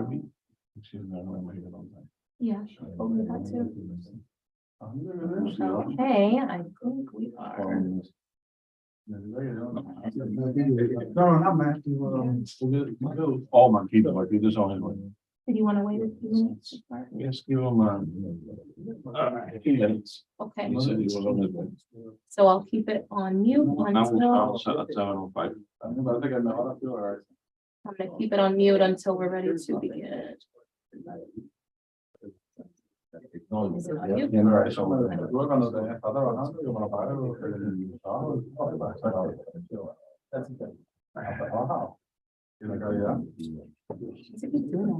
Harvey. Excuse me, I don't make it on time. Yeah, hopefully that too. No, Okay, I think we are. not Matthew. Oh, Marquito's on his way. Did you want to wait a few minutes? Yes, give him, 15 minutes. Okay, He said he was on his way. so I'll keep it on mute until, At 7:05. I'm gonna keep it on mute until we're ready to begin. Is it on mute? Is it doing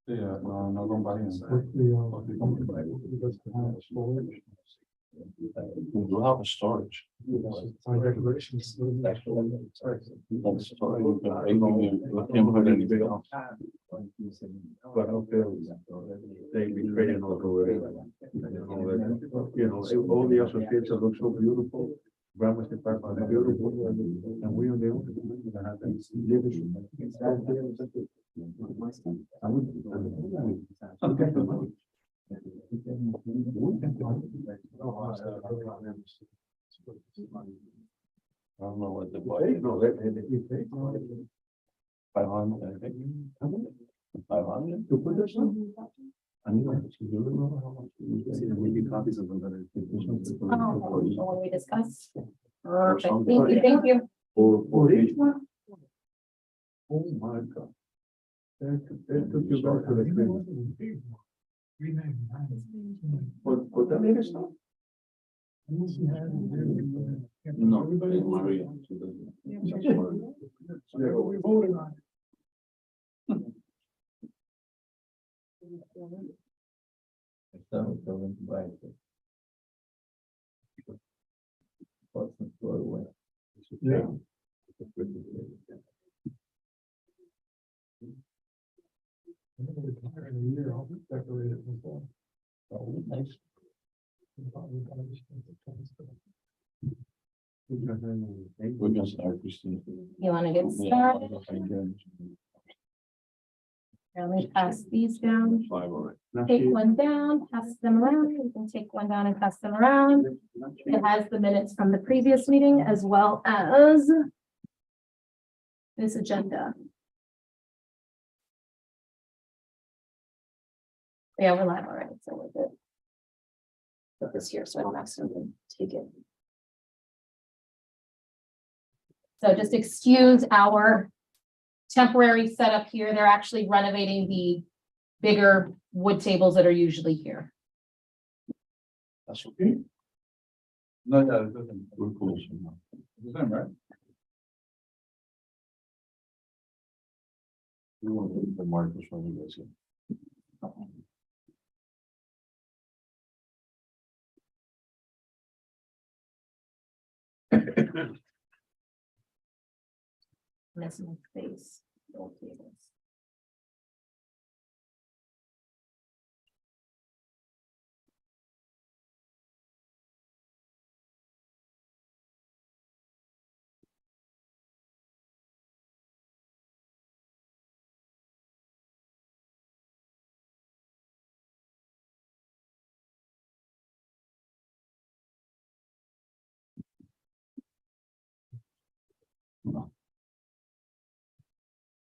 Yeah, no comparison. We do have a storage. Regulations. That's storage, you can put anything else. They be trading over it. You know, all the associations look so beautiful. Grammar department is beautiful, and we are the only ones that have that. I don't know what the budget, 500, I think. 500? To put this on? I need to see, you don't know how much. We need copies of them. What we discussed? Perfect, thank you. For each one? Oh my God. That took you back to the. For the latest stuff? No, Maria. she doesn't. Yeah, we voted on. Yeah. Nice. We're gonna start, Christine. You wanna get started? Let me pass these down. 5 already. Take one down, pass them around. You can take one down and pass them around. It has the minutes from the previous meeting as well as this agenda. Yeah, we're live already, so we're good. Put this here so I don't accidentally take it. So just excuse our temporary setup here. They're actually renovating the bigger wood tables that are usually here. That's okay. No, that doesn't. We're close. Right? We want to leave the markers when you guys get. Missing space. Old tables.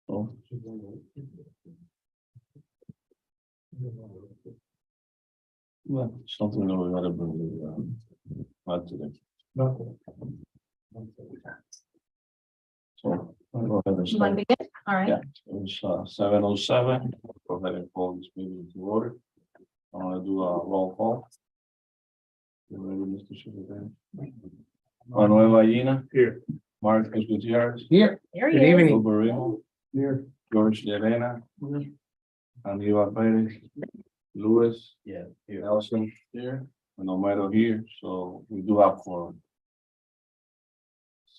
Oh. Well, something that we gotta bring, add to them. So, I'll go ahead and You want start. to begin? All right. Yeah, it's 7:07. Go ahead and call this meeting to order. I want to do a roll call. Maybe Mr. Superintendent. Manuel Ballina. Here. Marcus Gutierrez. Here. Here Good he is. evening. Uberino, Here. George Llerena. Aníbal Pérez. Lewis. Yeah. Here. Nelson here, and Omero here, so we do have four.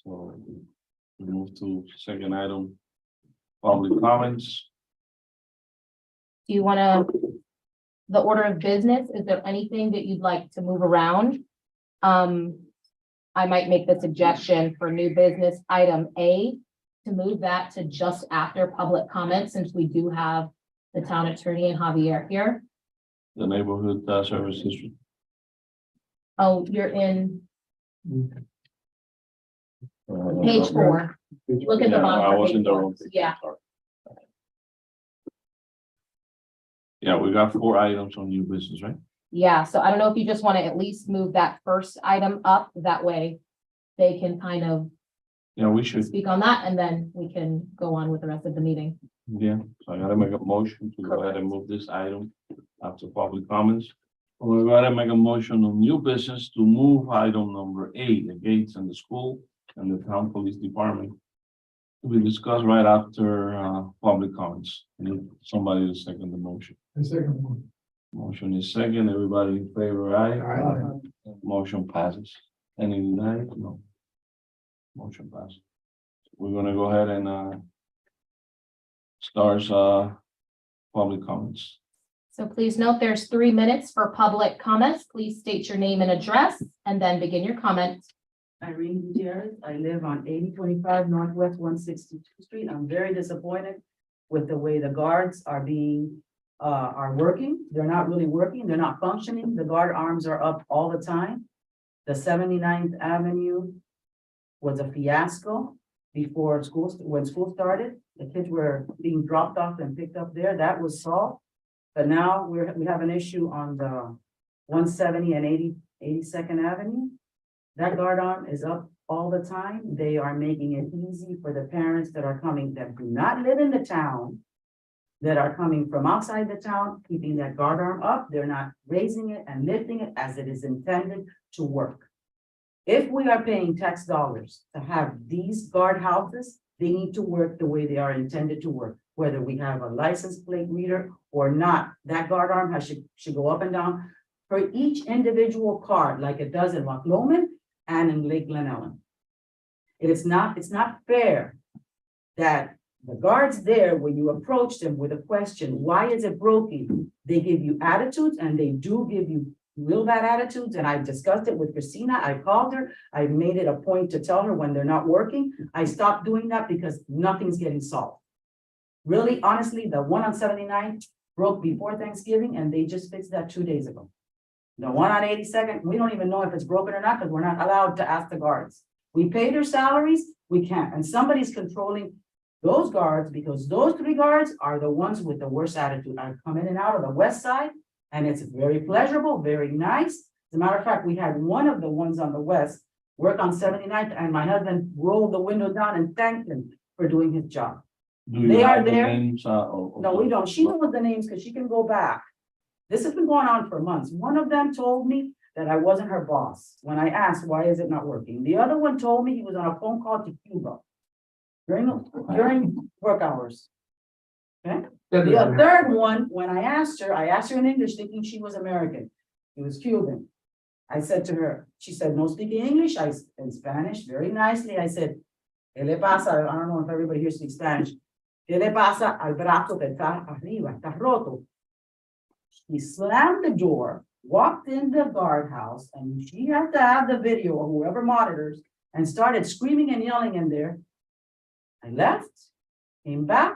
So we move to second item, public comments. Do you want to, the order of business, is there anything that you'd like to move around? I might make the suggestion for new business item A to move that to just after public comment, since we do have the town attorney and Javier here. The neighborhood service district. Oh, you're in page 4. Look at the Yeah, bottom. I of was page in the 4. wrong page. Yeah, Sorry. Yeah, we got 4 items on new business, right? yeah. So I don't know if you just want to at least move that first item up. That way they can kind of Yeah, we should, speak on that and then we can go on with the rest of the meeting. yeah, so I gotta make a motion to go ahead and move this item after public comments. We're gonna make a motion on new business to move item number 8, the gates in the school and the town police department. We discuss right after public comments. Need somebody to second the motion. The second one. Motion is second, everybody in favor, aye? Motion passes. Any denied? No. Motion passes. We're gonna go ahead and start public comments. So please note there's 3 minutes for public comments. Please state your name and address and then begin your comment. Irene Gutierrez. I live on 8025 Northwest 162nd Street. I'm very disappointed with the way the guards are are working. They're not really working. They're not functioning. The guard arms are up all the time. The 79th Avenue was a fiasco before when school started. The kids were being dropped off and picked up there. That was solved. But now we have an issue on the 170 and 82nd Avenue. That guard arm is up all the time. They are making it easy for the parents that are coming that do not live in the town, that are coming from outside the town, keeping that guard arm up. They're not raising it and lifting it as it is intended to work. If we are paying tax dollars to have these guard houses, they need to work the way they are intended to work. Whether we have a license plate reader or not, that guard arm should go up and down for each individual car, like it does in Loch Lomond and in Lake Glen Ellen. It's not fair that the guards there, when you approach them with a question, why is it broken? They give you attitudes, and they do give you real bad attitudes. And I discussed it with Christina. I called her. I made it a point to tell her when they're not working. I stopped doing that because nothing's getting solved. Really, honestly, the one on 79 broke before Thanksgiving, and they just fixed that 2 days ago. The one on 82nd, we don't even know if it's broken or not, because we're not allowed to ask the guards. We pay their salaries, we can't, and somebody's controlling those guards, because those 3 guards are the ones with the worst attitude. I come in and out of the west side, and it's very pleasurable, very nice. As a matter of fact, we had one of the ones on the west work on 79th, and my husband rolled the window down and thanked him for doing his job. Do They you are have the there. names? No, we don't. She knows the names because she can go back. This has been going on for months. One of them told me that I wasn't her boss when I asked, why is it not working? The other one told me he was on a phone call to Cuba during work hours. Okay? The third one, when I asked her in English thinking she was American. He was Cuban. I said to her, she said, no speaking English. In Spanish, very nicely. I said, ¿Qué le pasa? I don't know if everybody here speaks Spanish. ¿Qué le pasa al brazo que está arriba? Está roto. He slammed the door, walked in the guardhouse, and she had to have the video or whoever monitors, and started screaming and yelling in there. I left, came back,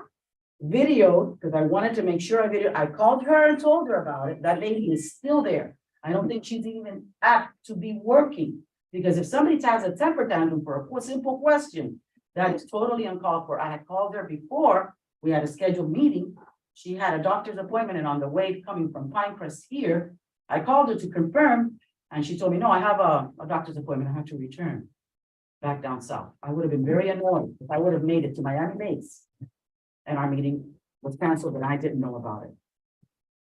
videoed, because I wanted to make sure I videoed. I called her and told her about it. That lady is still there. I don't think she's even apt to be working, because if somebody has a temper tantrum for a simple question, that is totally uncalled for. I had called her before. We had a scheduled meeting. She had a doctor's appointment, and on the way coming from Pinecrest here, I called her to confirm, and she told me, no, I have a doctor's appointment. I have to return back down south. I would have been very annoyed if I would have made it to Miami base and our meeting was canceled and I didn't know about it.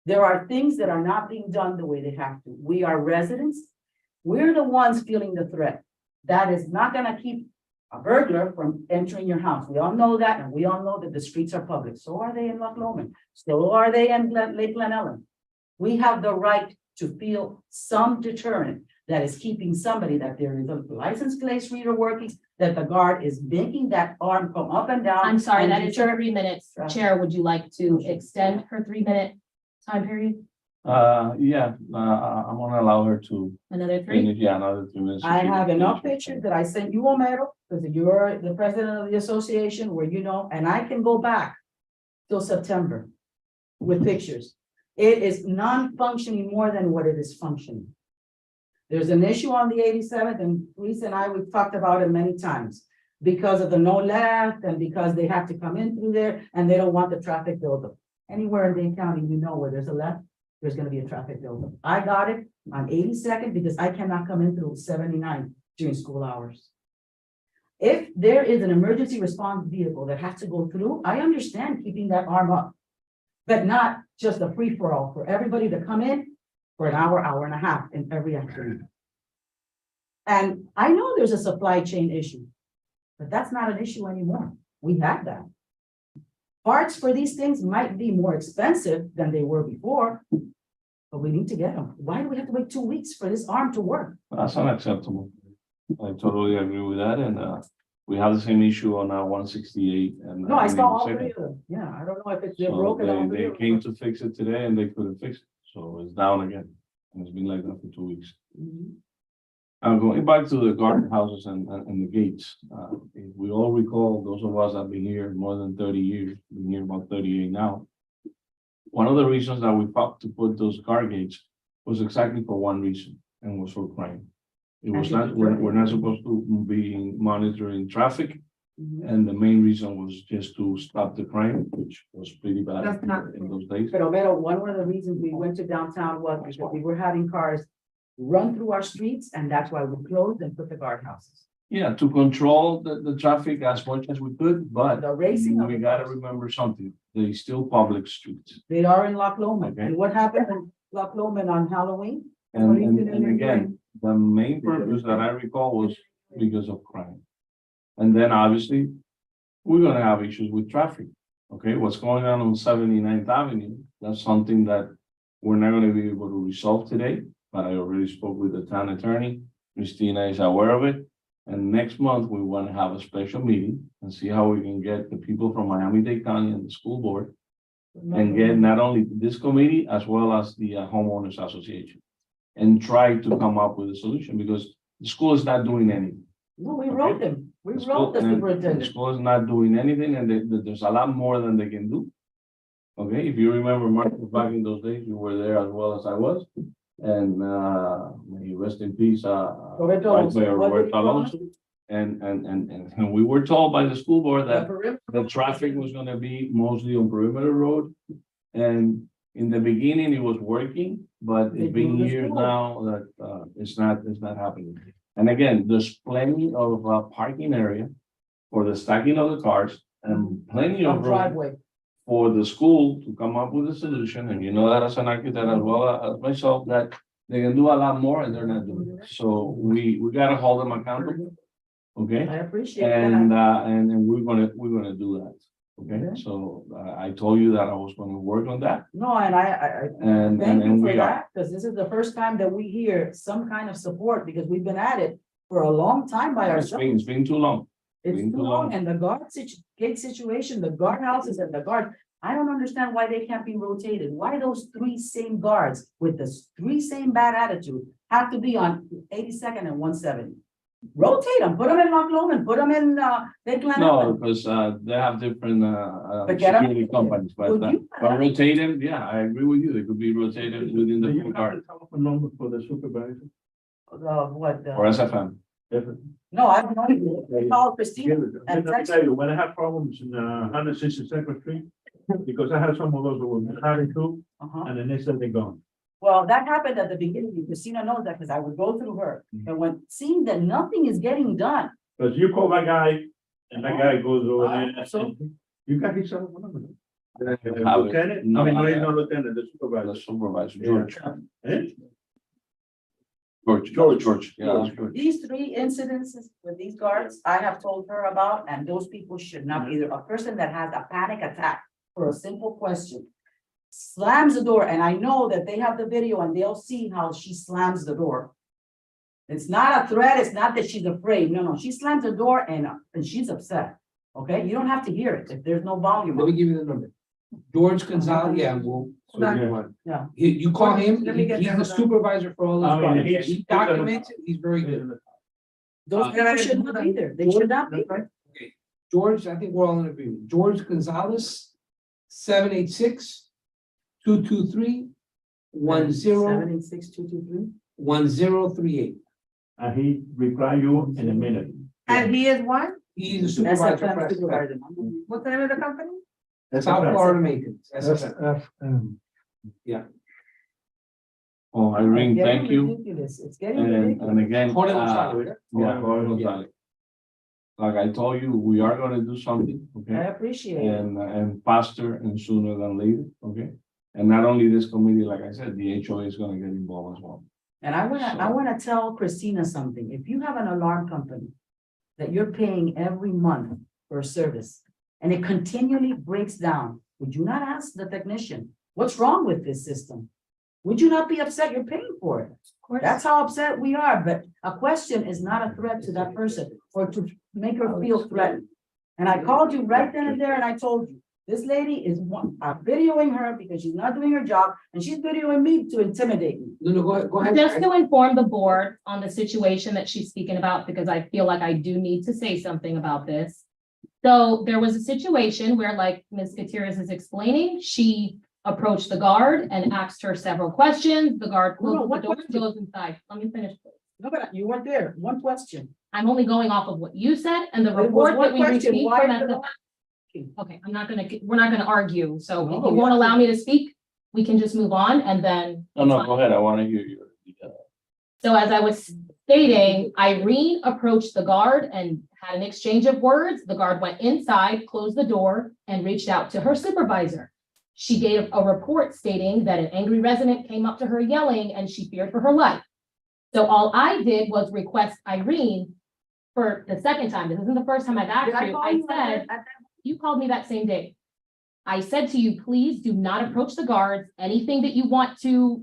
There are things that are not being done the way they have to. We are residents. We're the ones feeling the threat. That is not going to keep a burglar from entering your house. We all know that, and we all know that the streets are public. So are they in Loch Lomond. So are they in Lake Glen Ellen. We have the right to feel some deterrent that is keeping somebody, that there is a license plate reader working, that the guard is making that arm come up and down. I'm sorry, and that is deter- 3 minutes. Right. Chair, would you like to extend her 3-minute time period? I'm gonna allow her to Another 3? finish, yeah, another 3 minutes. I have enough pictures that I sent you, Omero, because you're the president of the association where you know, and I can go back till September with pictures. It is non-functioning more than what it is functioning. There's an issue on the 87th, and Lisa and I, we've talked about it many times. Because of the no left and because they have to come in through there and they don't want the traffic buildup. Anywhere in Dane County, you know where there's a left, there's gonna be a traffic buildup. I got it on 82nd because I cannot come in through 79 during school hours. If there is an emergency response vehicle that has to go through, I understand keeping that arm up. But not just a free-for-all for everybody to come in for an hour, hour and a half in every afternoon. And I know there's a supply chain issue. But that's not an issue anymore. We have that. Parts for these things might be more expensive than they were before, but we need to get them. Why do we have to wait 2 weeks for this arm to work? That's unacceptable. I totally agree with that, and, we have the same issue on, 168 and. No, I saw all 82nd. 3 of them. Yeah, I don't know if it's they're So broken. all three they of them. came to fix it today and they couldn't fix it, so it's down again. And it's been like that for 2 weeks. Mhm. Going back to the garden houses and the gates, if we all recall, those of us that have been here more than 30 years, been here about 38 now. One of the reasons that we fought to put those guard gates was exactly for one reason, and was for crime. It was not, we're not supposed to be monitoring traffic, Mhm. and the main reason was just to stop the crime, which was pretty bad That's not in those days. But Omero, one of the reasons we went to downtown was because we were having cars run through our streets, and that's why we closed and put the guardhouses. Yeah, to control the traffic as much as we could, but The racing of we the gotta cars. remember something, they still public streets. They are in Loch Lomond. Okay. And what happened in Loch Lomond on Halloween? And, What are you and, gonna and do? again, the main purpose that I recall was because of crime. And then obviously, we're gonna have issues with traffic. Okay, what's going on 79th Avenue, that's something that we're not gonna be able to resolve today, but I already spoke with the town attorney. Christina is aware of it. And next month, we want to have a special meeting and see how we can get the people from Miami-Dade County and the school board and get not only this committee as well as the homeowners association. And try to come up with a solution because the school is not doing anything. No, we wrote them. We The school- wrote the and The superintendent. school is not doing anything and there's a lot more than they can do. Okay, if you remember, Mark, back in those days, you were there as well as I was. And may he rest in peace, Roberto Vice Mayor Alonso. What did he Roberto promise? Alonso. And we were told by the school board The that perimeter. the traffic was gonna be mostly on Perimeter Road. And in the beginning, it was working, but They it's been do the years school. now that it's not happening. And again, there's plenty of parking area for the stacking of the cars and plenty On of room driveway. for the school to come up with a solution, and you know that as an architect as well as myself, that they can do a lot more and they're not doing it. So we gotta hold them accountable, okay? I appreciate And that. and we're gonna do that, okay? Okay. So I told you that I was gonna work on that, No, and I and thank you for we are. that, because this is the first time that we hear some kind of support, because we've been at it for a long time by It's ourselves. been too long. It's been too too long, long. and the gate situation, the guard houses and the guard, I don't understand why they can't be rotated. Why those 3 same guards with the 3 same bad attitude have to be on 82nd and 170? Rotate them, put them in Loch Lomond, put them in, Lake No, Lanapin. because they have different But get 'em- security companies, but Would you- rotate them, yeah, I agree with you, they could be rotated within Do the you full have guard the telephone number for the supervisor? What, or SFM. no, I don't know, I called Christina. Let me tell you, when I had problems in 162nd Street, because I had some of those that were having two, Uh-huh. and then they said they're gone. Well, that happened at the beginning, Christina knows that, because I would go through her, and when seeing that nothing is getting done. Because you call that guy, and that guy goes over there. So- and- You got his cell phone number? Have it. Lieutenant, I No, mean, no, I- he's not lieutenant, the The supervisor. supervisor, Yeah. George. Eh? George, yeah, that's George. These 3 incidences with these guards, I have told her about, and those people should not be there. A person that has a panic attack for a simple question. Slams the door, and I know that they have the video and they'll see how she slams the door. It's not a threat, it's not that she's afraid, no, she slams the door and she's upset. Okay, you don't have to hear it if there's no volume. Let me give you the number. George Gonzalez, yeah, well, So, yeah. you call him, Let me get he's that the down. supervisor for all I those mean, projects. he's- He documents it, he's very good. Those people should not be there. They should not be there. George, I think we're all in agreement. George Gonzalez, 786-223-1038. 786-223. And he reply you in a minute. And he is what? He's a supervisor for SFM SFM. supervisor. What's the name of the company? South Florida Maintenance, SFM. SFM. Oh, Irene, It's thank getting you. ridiculous. It's getting And ridiculous. again, Jorge Gonzalez, right? yeah, Jorge Gonzalez. Like I told you, we are gonna do something, I okay? appreciate it. And faster and sooner than later, okay? And not only this committee, like I said, the HOA is gonna get involved as well. And I wanna tell Christina something. If you have an alarm company that you're paying every month for a service and it continually breaks down, would you not ask the technician, what's wrong with this system? Would you not be upset you're paying for it? That's how upset we are, but a question is not a threat to that person or to make her feel threatened. And I called you right then and there and I told you, this lady is I'm videoing her because she's not doing her job and she's videoing me to intimidate me. No, go ahead. Just to inform the board on the situation that she's speaking about, because I feel like I do need to say something about this. So there was a situation where, like Ms. Gutierrez is explaining, she approached the guard and asked her several questions. The guard No, closes what the door, question? goes inside. Let me finish, please. No, but you weren't there. One question. I'm only going off of what you said and the It was report one that we question. received Why from did the- SFM. Okay, we're not gonna argue, so No, if you we won't have allow me to speak, we can just move on and then. No, go ahead, I wanna hear your. So as I was stating, Irene approached the guard and had an exchange of words. The guard went inside, closed the door, and reached out to her supervisor. She gave a report stating that an angry resident came up to her yelling and she feared for her life. So all I did was request Irene for the second time. This isn't the first time I've Did asked I you. call I you said, at that? you called me that same day. I said to you, please do not approach the guards. Anything that you want to,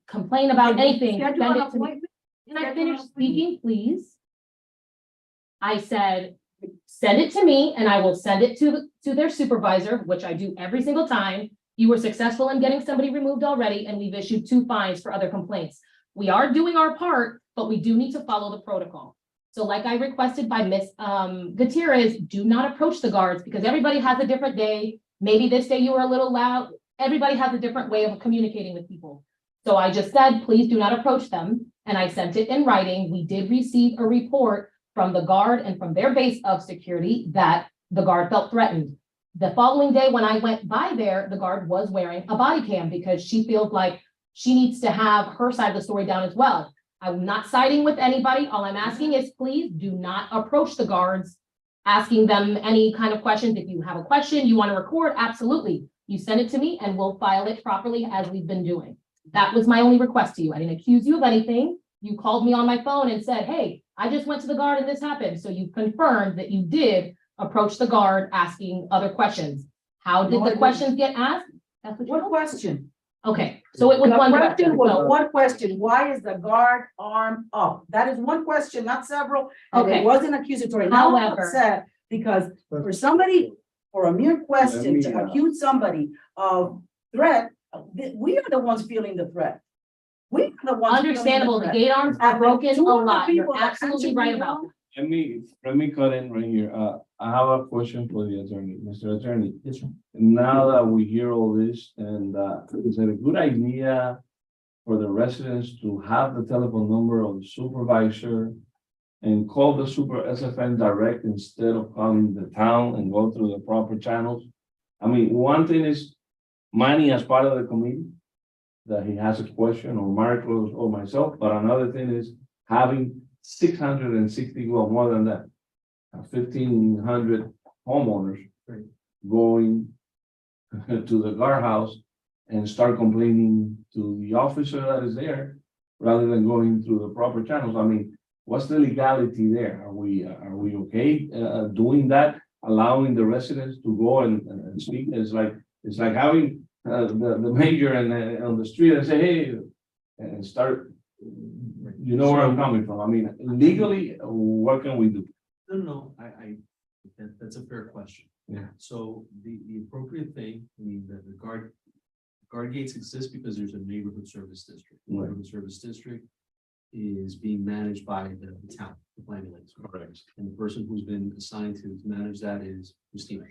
complain about, anything, send Schedule an it to me. appointment? Can I Schedule finish an appointment. speaking, please? I said, send it to me and I will send it to their supervisor, which I do every single time. You were successful in getting somebody removed already, and we've issued 2 fines for other complaints. We are doing our part, but we do need to follow the protocol. So like I requested by Ms. Gutierrez, do not approach the guards because everybody has a different day. Maybe this day you were a little loud. Everybody has a different way of communicating with people. So I just said, please do not approach them. And I sent it in writing. We did receive a report from the guard and from their base of security that the guard felt threatened. The following day, when I went by there, the guard was wearing a body cam because she feels like she needs to have her side of the story down as well. I'm not siding with anybody. All I'm asking is please do not approach the guards, asking them any kind of questions. If you have a question, you want to record, absolutely. You send it to me and we'll file it properly as we've been doing. That was my only request to you. I didn't accuse you of anything. You called me on my phone and said, hey, I just went to the guard and this happened. So you confirmed that you did approach the guard asking other questions. How did No, I the didn't. questions get asked? That's what you What told me. question? Okay, so it was The one question question. was So- one question. Why is the guard arm up? That is one question, not several. And Okay. it wasn't accusatory. Now I'm However- upset because for somebody, for a mere question me, to accuse somebody of threat, we are the ones feeling the threat. We are the ones. feeling the Understandable, the threat. gate arms And are the broken a two other lot. people You're that absolutely answered right me about wrong, that. Let me cut in right here. I have a question for the attorney, Mr. Attorney. Yes, sir. Now that we hear all this, and is it a good idea for the residents to have the telephone number of the supervisor and call the SFN direct instead of calling the town and go through the proper channels? I mean, one thing is Manny as part of the committee, that he has a question, or Marcos or myself, but another thing is having 660, well, more than that, 1,500 homeowners going to the guardhouse and start complaining to the officer that is there, rather than going through the proper channels. I mean, what's the legality there? Are we okay doing that, allowing the residents to go and speak? It's like having the mayor on the street and say, hey, and start, you know where I'm coming from. I mean, legally, what can we do? No, that's a fair question. So the appropriate thing, I mean, the guard gates exist because there's a neighborhood service district. The Right. Neighborhood service district is being managed by the town, the planning lanes. Correct. And the person who's been assigned to manage that is Christina.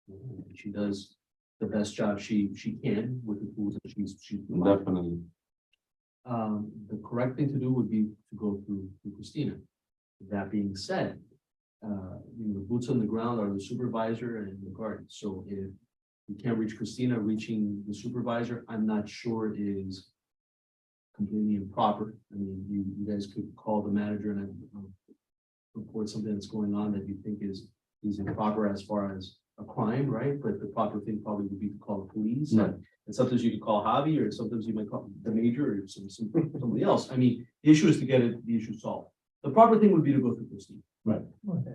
And she does the best job she can with the tools that she's provided. Definitely. The correct thing to do would be to go through Christina. That being said, the boots on the ground are the supervisor and the guard. So if you can't reach Christina, reaching the supervisor, I'm not sure is completely improper. I mean, you guys could call the manager and report something that's going on that you think is improper as far as a crime, right? But the proper thing probably would be to call the police. Right. And sometimes you could call Javi, or sometimes you might call the major or somebody else. I mean, the issue is to get the issue solved. The proper thing would be to go through Christine.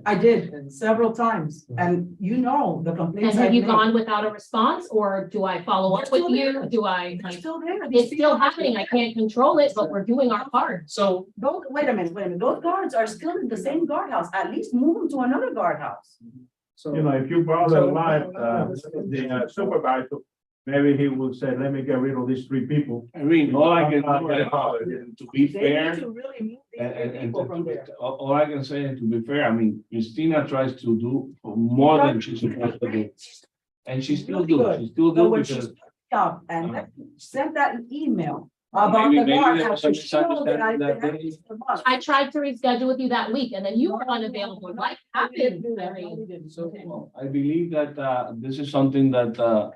I did several times, and the And complaints. have I've you made. gone without a response, or do I follow up They're with still you? there. Do I, They're like, still there. it's still happening. I can't control it, but we're doing our part. So Wait a minute, those guards are still in the same guardhouse, at least move them to another guardhouse. You know, if you bother live, the supervisor, maybe he will say, let me get rid of these 3 people. I mean, all I can do, to be They fair. need to really move these And, three people from there. all I can say, is to be fair, I mean, Christina tries to do more than she's supposed to do. And she still do, she still So do when because. she up and sent that email about Maybe- the maybe guard. there was after some she knows that I've misunderstanding been that asking for months. I tried to reschedule with you that week, and then you were unavailable. Life happens. I mean, So, well, I believe that, this is something that,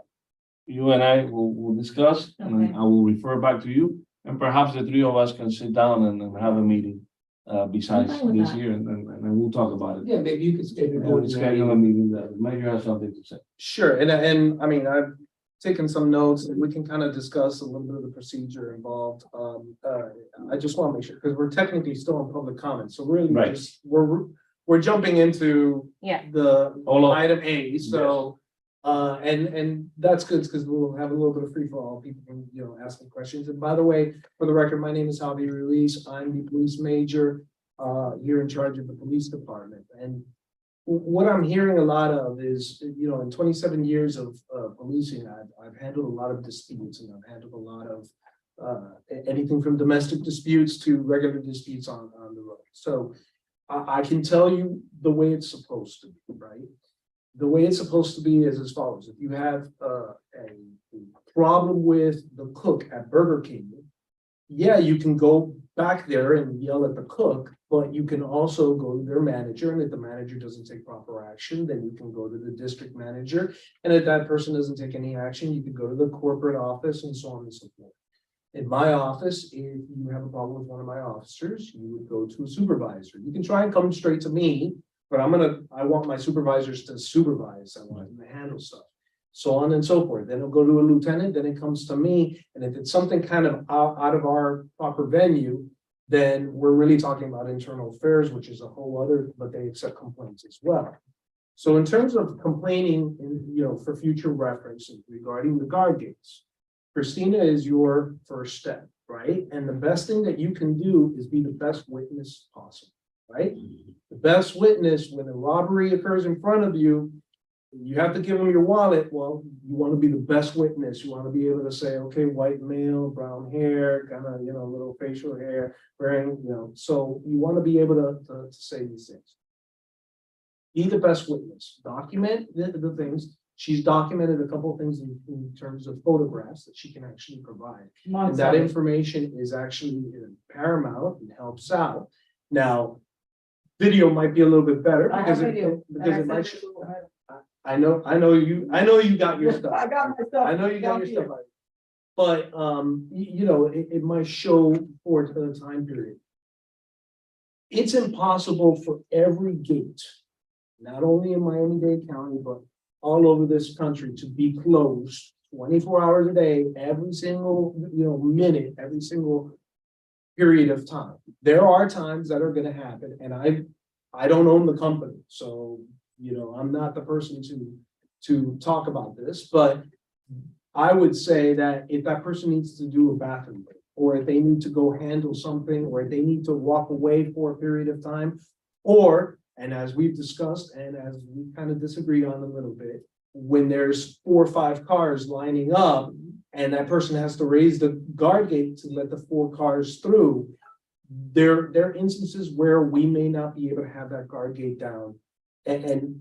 you and I will discuss, and Okay. I will refer back to you. And perhaps the 3 of us can sit down and have a meeting, besides I'm fine with this that. here, and we'll talk about it. Yeah, maybe you could schedule. We'll schedule a meeting that, the mayor has something to say. Sure, and I mean, I've taken some notes, and we can kind of discuss a little bit of the procedure involved. I just want to make sure, because we're technically still in public comment, so really Right. just, we're jumping into Yeah. the All of- item A, so. And that's good, because we'll have a little bit of free for all people, can, asking questions. And by the way, for the record, my name is Javi Ruiz. I'm the police major, here in charge of the police department. And what I'm hearing a lot of is, in 27 years of policing, I've handled a lot of disputes, and I've handled a lot of anything from domestic disputes to regular disputes on the road. So I can tell you the way it's supposed to be, right? The way it's supposed to be is as follows. If you have a problem with the cook at Burger King, yeah, you can go back there and yell at the cook, but you can also go to their manager, and if the manager doesn't take proper action, then you can go to the district manager. And if that person doesn't take any action, you could go to the corporate office and so on and so forth. In my office, if you have a problem with one of my officers, you would go to a supervisor. You can try and come straight to me, but I want my supervisors to supervise. I want them to handle stuff. So on and so forth. Then it'll go to a lieutenant, then it comes to me. And if it's something kind of out of our proper venue, then we're really talking about internal affairs, which is a whole other, but they accept complaints as well. So in terms of complaining, for future reference regarding the guard gates, Christina is your first step, right? And the best thing that you can do is be the best witness possible, right? The best witness when a robbery occurs in front of you, you have to give them your wallet. Well, you want to be the best witness. You want to be able to say, okay, white male, brown hair, kind of, little facial hair, wearing, so you want to be able to say these things. Be the best witness, document the things. She's documented a couple of things in terms of photographs that she can actually provide. And that information is actually paramount and helps out. Now, video might be a little bit better I because have video. it might show. I know you got your stuff. I got my stuff. I know you got your stuff. But, it might show for the time period. It's impossible for every gate, not only in Miami-Dade County, but all over this country to be closed 24 hours a day, every single, minute, every single period of time. There are times that are gonna happen, and I don't own the company, so, I'm not the person to talk about this, but I would say that if that person needs to do a bathroom break, or if they need to go handle something, or if they need to walk away for a period of time, or And as we've discussed, and as we kind of disagreed on a little bit, when there's 4 or 5 cars lining up, and that person has to raise the guard gate to let the 4 cars through, there are instances where we may not be able to have that guard gate down. And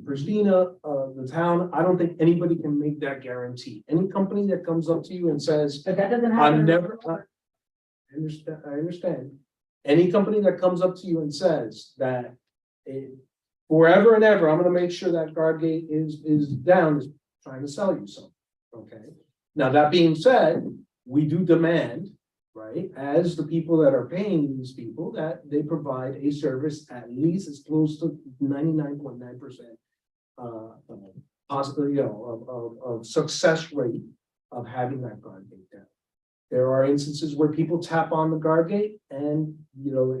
Christina, the town, I don't think anybody can make that guarantee. Any company that comes up to you and says, But that doesn't happen. I'm never, I understand. Any company that comes up to you and says that forever and ever, I'm gonna make sure that guard gate is down, is trying to sell you something, okay? Now, that being said, we do demand, right, as the people that are paying these people, that they provide a service at least as close to 99.9% possibly, of success rate of having that guard gate down. There are instances where people tap on the guard gate and,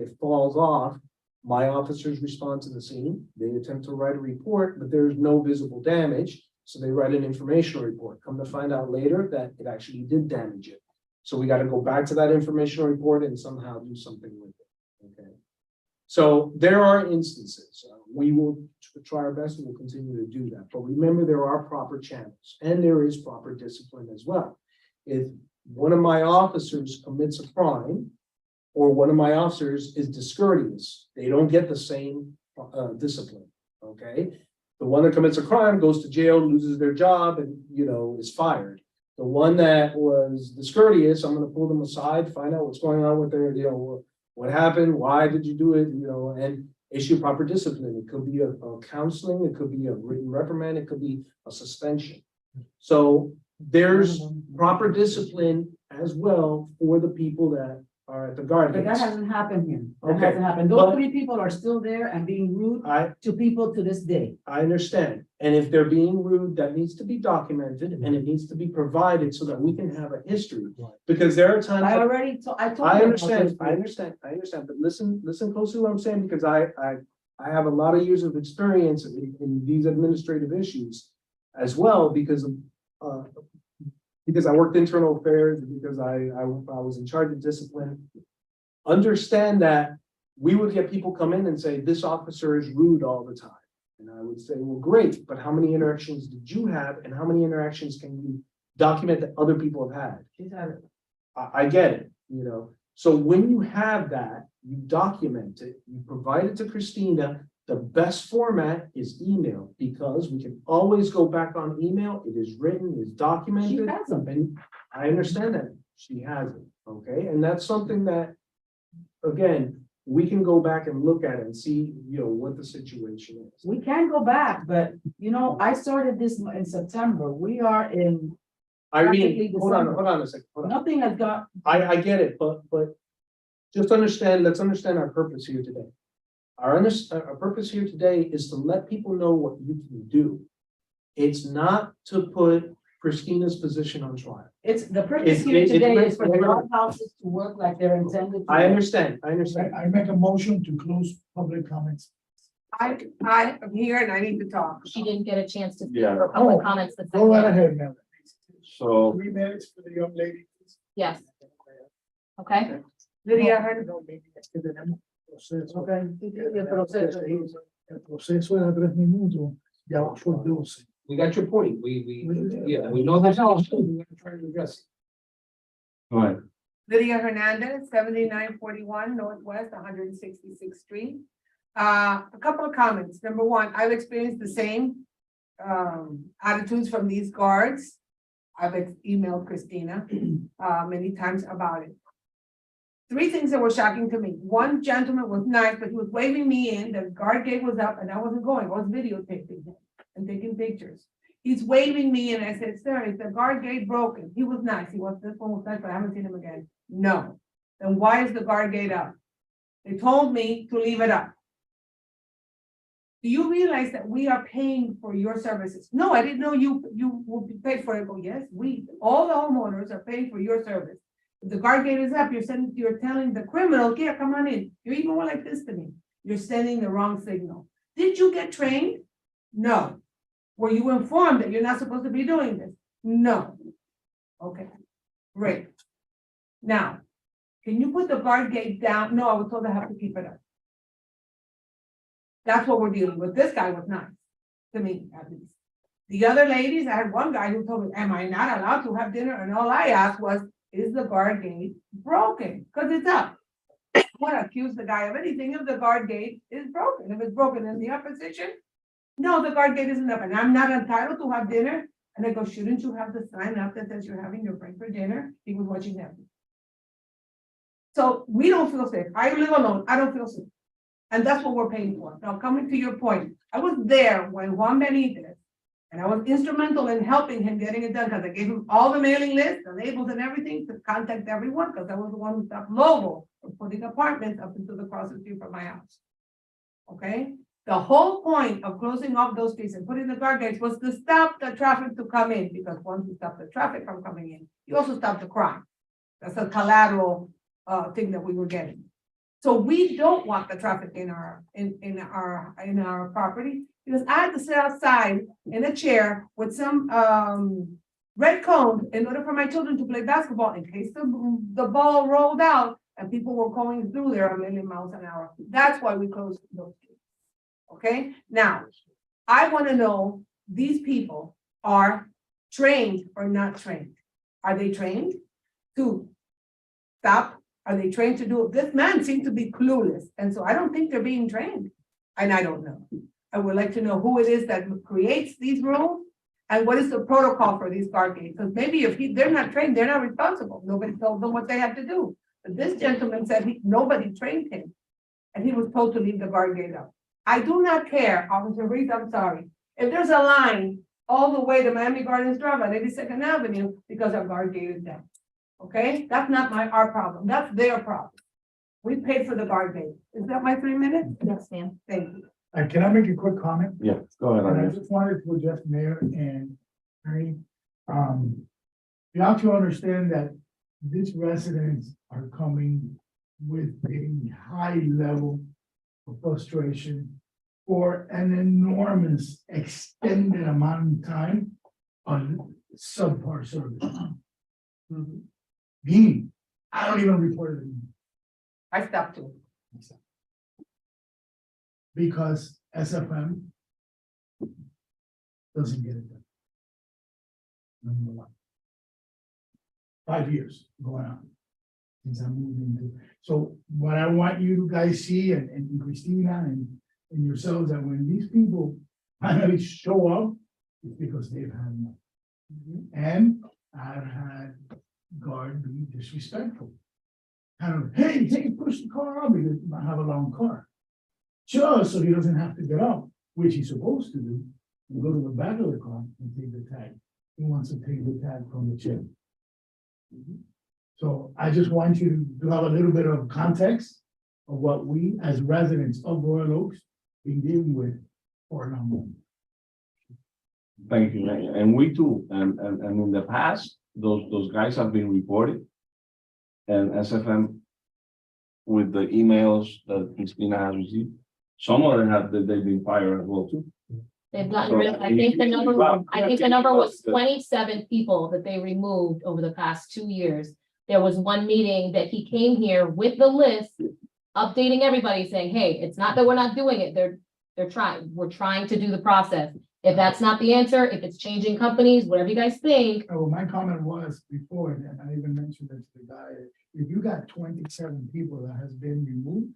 it falls off. My officers respond to the scene. They attempt to write a report, but there's no visible damage. So they write an informational report. Come to find out later that it actually did damage it. So we got to go back to that informational report and somehow do something with it. Okay. So there are instances. We will try our best and we'll continue to do that. But remember, there are proper channels and there is proper discipline as well. If one of my officers commits a crime, or one of my officers is discourteous, they don't get the same discipline, okay? The one that commits a crime goes to jail, loses their job, and, is fired. The one that was discourteous, I'm gonna pull them aside, find out what's going on with their, what happened, why did you do it, and issue proper discipline. It could be a counseling, it could be a written reprimand, it could be a suspension. So there's proper discipline as well for the people that are at the guard But that gates. hasn't happened here. That Okay, hasn't happened. but- Those 3 people are still there and being rude I to people to this day. understand, and if they're being rude, that needs to be documented and it needs to be provided so that we can have a history. Because there are times. I already told, I told. I them understand, about this. I understand, but listen closely to what I'm saying, because I have a lot of years of experience in these administrative issues as well, because I worked internal affairs, because I was in charge of discipline. Understand that we would get people come in and say, this officer is rude all the time. And I would say, well, great, but how many interactions did you have and how many interactions can you document that other people have had? She's had it. I get it, So when you have that, you document it, you provide it to Christina. The best format is email, because we can always go back on email. It is written, it is She documented. has them. And I understand that she has it, okay? And that's something that, again, we can go back and look at it and see, what the situation is. We can go back, but I started this in September. We are in, I practically mean, hold December. on a second. Hold on. nothing has got, I get it, but just understand, let's understand our purpose here today. Our purpose here today is to let people know what you can do. It's not to put Christina's position on trial. it's, the purpose It's- here it's today meant- is for the law houses to work like they're intended. to I work. understand. I make a motion to close public comments. I am here and I need to talk. She didn't get a chance to. Yeah. Or public comments. the Go right second. ahead, Melanie. So 3 minutes for the young lady. Yes. Okay, Lydia Hernandez. No, maybe es que tenemos proceso. Okay. El proceso. El proceso era 3 minutos, ya va por 12. We got your point. We know that's how. We're gonna try to address it. go ahead. Lydia Hernandez, 7941 Northwest, 166th Street. A couple of comments. Number one, I've experienced the same attitudes from these guards. I've emailed Christina many times about it. 3 things that were shocking to me. One gentleman was nice, but he was waving me in, the guard gate was up and I wasn't going, I was videotaping him and taking pictures. He's waving me and I said, sir, is the guard gate broken? He was nice, this one was nice, but I haven't seen him again. No, then why is the guard gate up? They told me to leave it up. Do you realize that we are paying for your services? No, I didn't know you would be paid for it. Oh, yes, all the homeowners are paying for your service. If the guard gate is up, you're telling the criminal, yeah, come on in. You're even more like this to me. You're sending the wrong signal. Did you get trained? No. Were you informed that you're not supposed to be doing this? No. Okay, great. Now, can you put the guard gate down? No, I was told I have to keep it up. That's what we're dealing with. This guy was nice, to me at least. The other ladies, I had one guy who told me, am I not allowed to have dinner? And all I asked was, is the guard gate broken? Because it's up. I want to accuse the guy of anything if the guard gate is broken. If it's broken in the opposition, no, the guard gate isn't up and I'm not entitled to have dinner. And I go, shouldn't you have the sign up that says you're having your break for dinner? He was watching Netflix. So we don't feel safe. I live alone. I don't feel safe. And that's what we're paying for. Now, coming to your point, I was there when Juan Benitez, and I was instrumental in helping him getting it done because I gave him all the mailing lists, the labels and everything to contact everyone because I was the one who stopped Lobo from putting apartments up into the cross street from my house. Okay? The whole point of closing off those streets and putting the guard gates was to stop the traffic to come in, because once you stop the traffic from coming in, you also stop the crime. That's a collateral thing that we were getting. So we don't want the traffic in our property, because I had to sit outside in a chair with some red cones in order for my children to play basketball in case the ball rolled out and people were going through there a million miles an hour. That's why we closed those gates. Okay, now I want to know, these people are trained or not trained? Are they trained to stop? Are they trained to do it? This man seemed to be clueless, and so I don't think they're being trained, and I don't know. I would like to know who it is that creates these rules and what is the protocol for these guard gates, because maybe if they're not trained, they're not responsible. Nobody told them what they have to do. But this gentleman said nobody trained him, and he was told to leave the guard gate up. I do not care, Officer Reed, I'm sorry. If there's a line all the way to Miami Gardens Drive on 82nd Avenue because our guard gate is down. Okay, that's not our problem. That's their problem. We paid for the guard gate. Is that my 3 minutes? Yes, ma'am. Thank you. Can I make a quick comment? Yeah, go ahead. And I Andres. just wanted to address Mayor and Ernie. You have to understand that these residents are coming with a high level of frustration for an enormous extended amount of time on subpar service. Me, I don't even report it I stopped too. because SFM doesn't get it done. Number one. 5 years going on since I moved into. So what I want you guys see and Christina and yourselves, that when these people finally show up, it's because they've had enough. And I've had guard be disrespectful. Kind of, hey, push the car out because I have a long car. Just so he doesn't have to get up, which he's supposed to do, and go to the back of the car and take the tag. He wants to take the tag from the chair. So I just want you to have a little bit of context of what we as residents of Royal Oaks been dealing with for a long time. Thank you, Mayor. And we too, and in the past, those guys have been reported. And SFM, with the emails that Christina has received, some of them they've been fired as well too. They've gotten rid of, I think the number was 27 people that they removed over the past 2 years. There was one meeting that he came here with the list, updating everybody, saying, hey, it's not that we're not doing it, we're trying to do the process. If that's not the answer, if it's changing companies, whatever you guys think. Oh, my comment was before, and I even mentioned it to the guy, if you got 27 people that has been removed,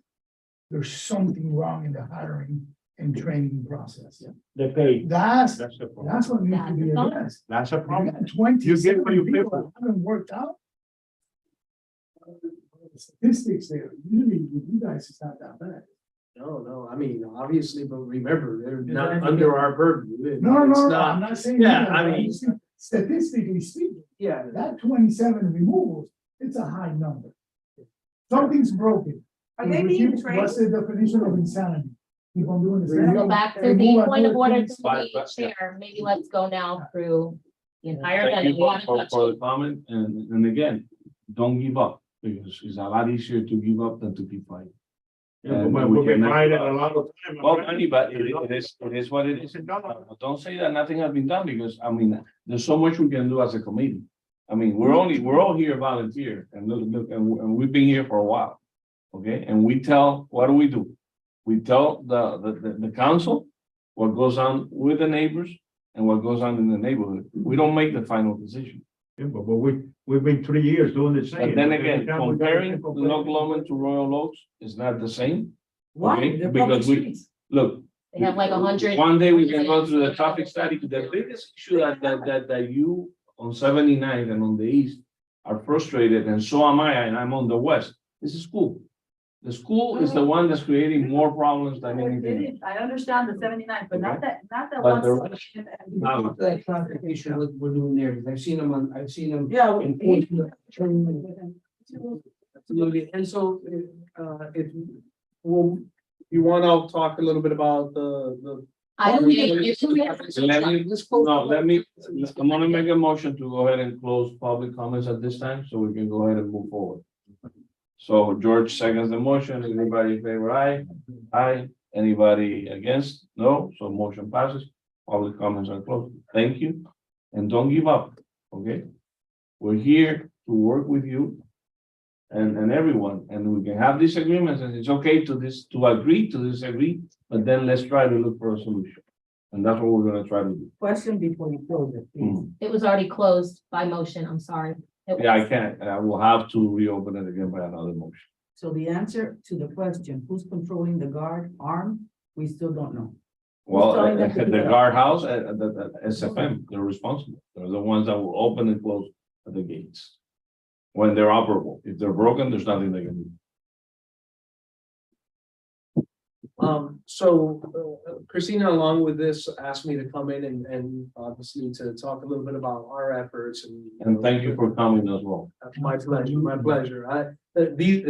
there's something wrong in the hiring and training process. They pay. That's That's the problem. what needs to be That's the problem. addressed. That's a If you problem. got 27 You get what you pay people for. that haven't worked out. The statistics there, usually with you guys, it's not that bad. No, I mean, obviously, but remember, they're there not anything- under our purview. No, It's I'm not- not saying. Yeah, that. I I'm mean- just saying, statistically speaking, Yeah, that 27 removals, it's a high number. Something's broken. Are they being What's trained? the definition of insanity? Keep on doing the We'll same. go back to the Remove point of another order thing. to But- the chair. Maybe let's go now through the entire. Thank agenda. you We haven't for touched the it. comment, and again, don't give up, because it's a lot easier to give up than to keep fighting. Yeah, And but we we've been can- fighting a lot of time. Well, Manny, but it is what it is. Don't say that nothing has been done, because, I mean, there's so much we can do as a committee. I mean, we're all here volunteer, and look, and we've been here for a while. Okay, and we tell, what do? We tell the council what goes on with the neighbors and what goes on in the neighborhood. We don't make the final decision. Yeah, but we've been 3 years doing the same. But then again, Every time we got a comparing simple Log plan- Lomond to Royal Oaks is not the same. Why? Okay, They're public because we- streets. Look. They have like 100. One day we can go through the traffic study. The biggest issue that you on 79 and on the east are frustrated, and so am I, and I'm on the west. This is school. The school is the one that's creating more problems than anything else. I understand the 79, but not that But the one. rest- section and- Now, That clarification, what we're doing there, because I've seen them. Yeah. Absolutely, and so, if, well, you want to talk a little bit about the. I don't think it's. Let me, no, let me, I'm gonna make a motion to go ahead and close public comments at this time, so we can go ahead and move forward. So George seconds the motion, everybody in favor, aye? Aye, anybody against? No, so motion passes, public comments are closed, thank you, and don't give up, okay? We're here to work with you and everyone, and we can have disagreements, and it's okay to agree to disagree, but then let's try to look for a solution. And that's what we're gonna try to do. Question before you close it, please. Mm. It was already closed by motion, I'm sorry. It Yeah, I was. can't, and I will have to reopen it again by another motion. So the answer to the question, who's controlling the guard arm, we still don't know. Well, telling them to the do that? guardhouse, the SFM, they're responsible. They're the ones that will open and close the gates. When they're operable. If they're broken, there's nothing they can do. Christina, along with this, asked me to come in and obviously to talk a little bit about our efforts and. And thank you for coming as well. My pleasure, my pleasure. Believe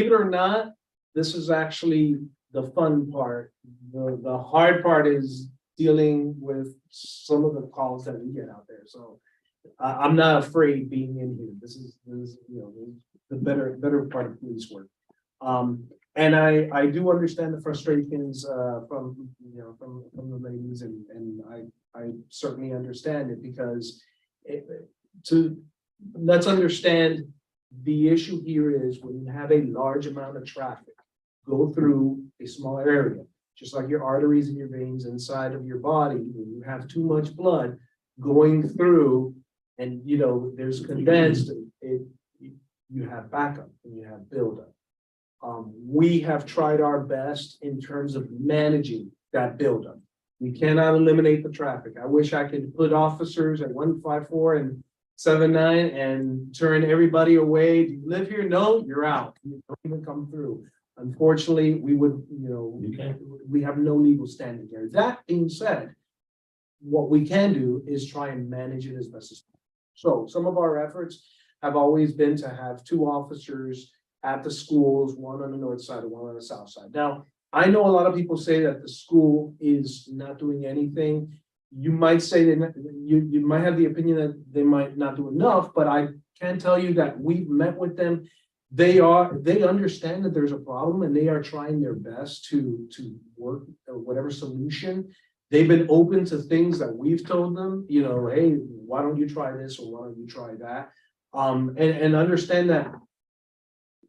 it or not, this is actually the fun part. The hard part is dealing with some of the calls that we get out there, so. I'm not afraid being in here. This is, you know, the better part of police work. And I do understand the frustrations, from, you know, from the ladies and I certainly understand it because let's understand the issue here is when you have a large amount of traffic go through a small area, just like your arteries and your veins inside of your body, when you have too much blood going through and, you know, there's condensed, you have backup and you have buildup. We have tried our best in terms of managing that buildup. We cannot eliminate the traffic. I wish I could put officers at 154 and 79 and turn everybody away. Do you live here? No, you're out. You don't even come through. Unfortunately, we would, you know, we have no legal standing here. That being said, what we can do is try and manage it as best as possible. So some of our efforts have always been to have 2 officers at the schools, one on the north side and one on the south side. Now, I know a lot of people say that the school is not doing anything. You might say that you might have the opinion that they might not do enough, but I can tell you that we've met with them. They understand that there's a problem and they are trying their best to work whatever solution. They've been open to things that we've told them, you know, hey, why don't you try this or why don't you try that? And understand that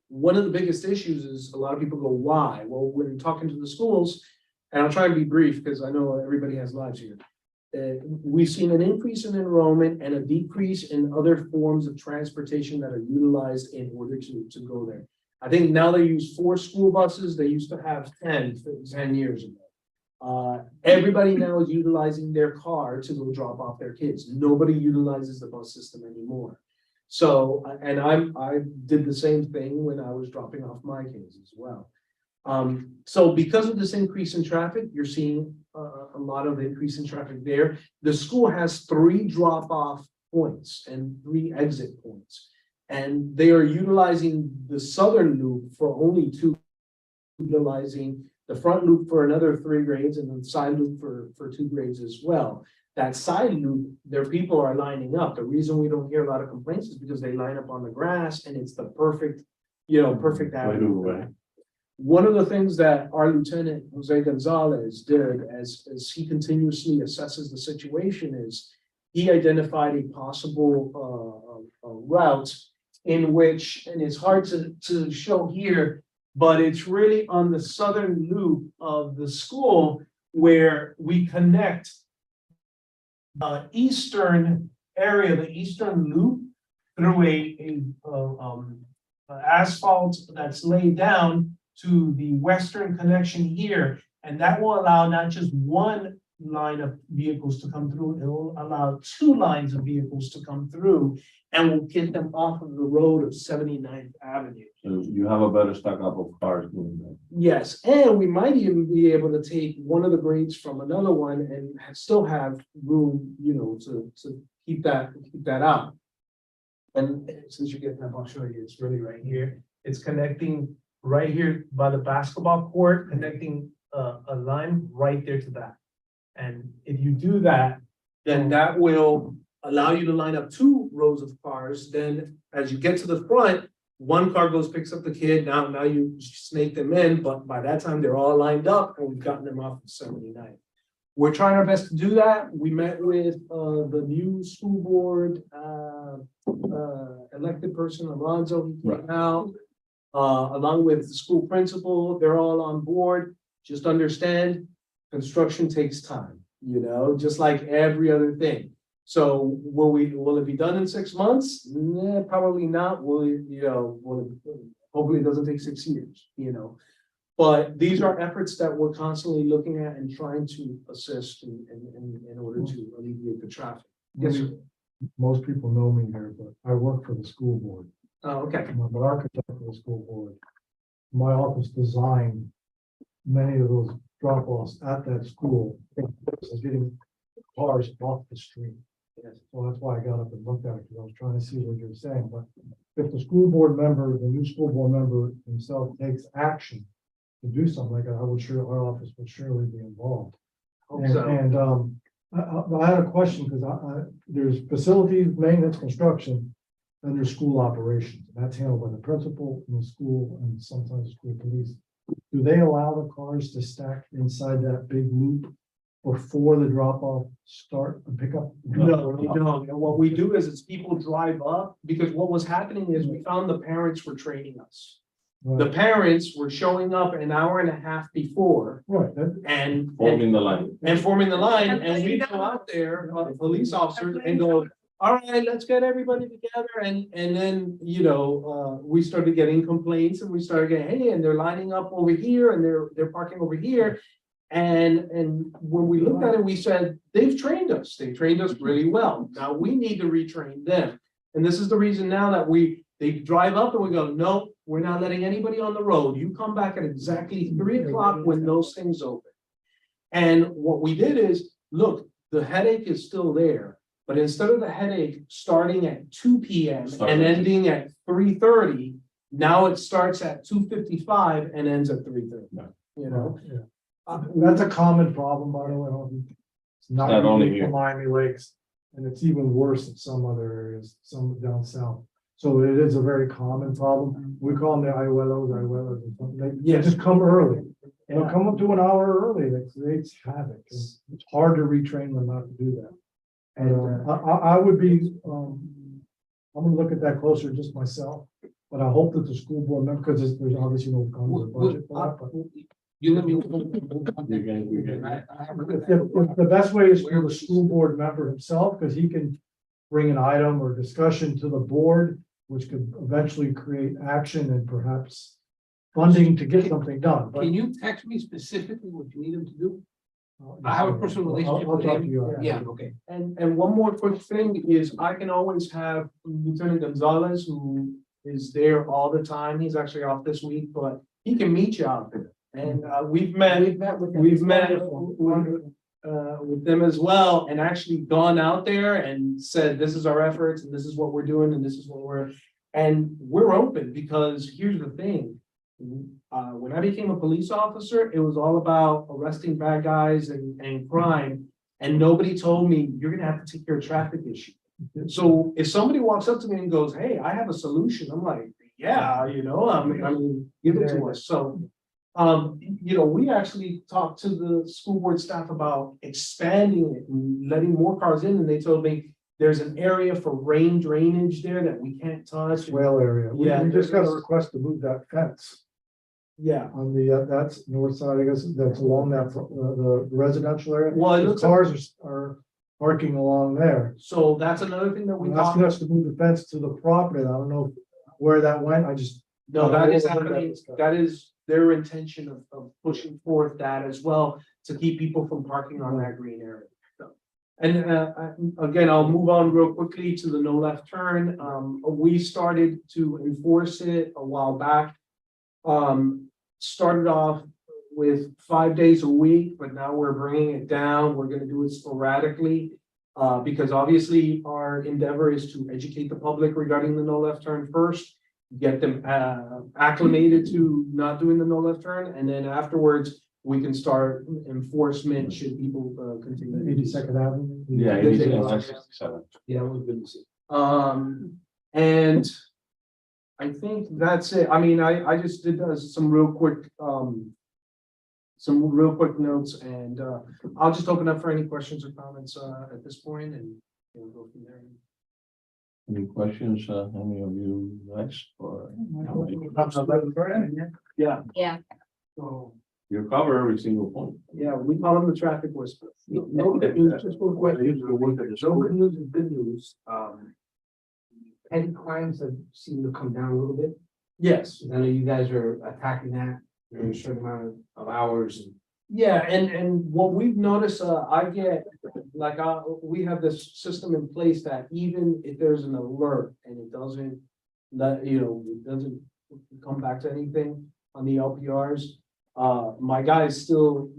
one of the biggest issues is a lot of people go, why? Well, when talking to the schools, and I'll try and be brief because I know everybody has lives here. We've seen an increase in enrollment and a decrease in other forms of transportation that are utilized in order to go there. I think now they use 4 school buses. They used to have 10 years ago. Everybody now is utilizing their car to go drop off their kids. Nobody utilizes the bus system anymore. So, and I did the same thing when I was dropping off my kids as well. So because of this increase in traffic, you're seeing a lot of increase in traffic there. The school has 3 drop-off points and 3 exit points. And they are utilizing the southern loop for only 2, utilizing the front loop for another 3 grades and the side loop for 2 grades as well. That side loop, their people are lining up. The reason we don't hear a lot of complaints is because they line up on the grass and it's the perfect, you know, perfect avenue. One of the things that our Lieutenant Jose Gonzalez did as he continuously assesses the situation is he identified a possible route in which, and it's hard to show here, but it's really on the southern loop of the school where we connect eastern area, the eastern loop, through asphalt that's laid down to the western connection here. And that will allow not just one line of vehicles to come through, it will allow two lines of vehicles to come through, and will get them off of the road of 79th Avenue. So you have a better stock up of cars doing that. Yes, and we might even be able to take one of the grades from another one and still have room, to keep that out. And since you're getting up, I'll show you, it's really right here. It's connecting right here by the basketball court, connecting a line right there to that. And if you do that, then that will allow you to line up two rows of cars. Then as you get to the front, one car goes, picks up the kid. Now you snake them in, but by that time they're all lined up and we've gotten them off of 79. We're trying our best to do that. We met with the new school board elected person, Alonzo, he came out, along with the school principal. They're all on board. Just understand, construction takes time, just like every other thing. So will it be done in 6 months? Nah, probably not. Hopefully it doesn't take 6 years, But these are efforts that we're constantly looking at and trying to assist in order to alleviate the traffic. Yes, sir. Most people know me here, but I work for the school board. Oh, okay. I'm an architect for the school board. My office designed many of those drop-offs at that school, getting cars off the street. So that's why I got up and looked at it, because I was trying to see what you're saying. But if the school board member, the new school board member himself takes action to do something like that, our office would surely be involved. I had a question, because there's facilities, maintenance, construction, and there's school operations. That's handled by the principal in the school and sometimes the school police. Do they allow the cars to stack inside that big loop before the drop off start and pick up? No, we don't. And what we do is people drive up, because what was happening is we found the parents were training us. The parents were showing up an hour and a half before Right. and Forming the line. forming the line, and we go out there, police officers, and go, all right, let's get everybody together. And then, we started getting complaints, and we started getting, hey, and they're lining up over here and they're parking over here. And when we looked at it, we said, they've trained us. They trained us really well. Now we need to retrain them. And this is the reason now that they drive up and we go, no, we're not letting anybody on the road. You come back at exactly 3 o'clock when those things open. And what we did is, look, the headache is still there, but instead of the headache starting at 2 p.m. and ending at 3:30, now it starts at 2:55 and ends at 3:30. That's a common problem, by the way. It's not only unique to here. Miami Lakes, and it's even worse in some other areas, some down south. So it is a very common problem. We call them the Iuelos or something. They just come early. They'll come up to an hour early. That creates havoc. It's hard to retrain them not to do that. And I would be, I'm gonna look at that closer just myself, but I hope that the school board member, because there's obviously no budget for that, but You let me. if the best way is for the school board member himself, because he can bring an item or discussion to the board, which could eventually create action and perhaps funding to get something done. But Can you text me specifically what you need him to do? I have a personal relationship I'll with talk to him. you. Yeah, okay. And one more quick thing is I can always have Lieutenant Gonzalez, who is there all the time. He's actually off this week, but he can meet you out there. And we've met with them as well, and actually gone out there and said, this is our efforts and this is what we're doing and this is what we're open, because here's the thing. When I became a police officer, it was all about arresting bad guys and crime. And nobody told me you're gonna have to take care of traffic issues. So if somebody walks up to me and goes, hey, I have a solution, I'm like, yeah, I mean, give it to us. So we actually talked to the school board staff about expanding it and letting more cars in, and they told me there's an area for rain drainage there that we can't touch. Swale area. We Yeah, just got a there's- request to move that fence. Yeah, on the, that's north side, I guess, that's along that, the residential area. well, it The looks, cars are parking along there. so that's another thing that we I'm talked. asking us to move the fence to the property. I don't know where that went. I just. No, that is I don't know where happening, that that is their intention of pushing forth that as well, to keep people from parking on that green area. So, and, again, I'll move on real quickly to the no left turn, we started to enforce it a while back. Started off with 5 days a week, but now we're bringing it down, we're gonna do it sporadically. Because obviously our endeavor is to educate the public regarding the no left turn first. Get them acclimated to not doing the no left turn, and then afterwards, we can start enforcement should people continue. to do so. 82nd Avenue. Yeah, They- 86 they- and 67. Yeah, it was good to see. And I think that's it. I mean, I just did some real quick notes, and I'll just open up for any questions or comments at this point, and we'll go from there. Any questions, any of you guys, or Yeah. Yeah. So, you cover every single point? yeah, we call them the traffic whisper. No, just one question. No good news is good news. Petty crimes have seemed to come down a little bit. Yes. I know you guys are attacking that in a certain amount of hours and. Yeah, and what we've noticed, I get, like, we have this system in place that even if there's an alert and it doesn't, it doesn't come back to anything on the LPRs. My guys still,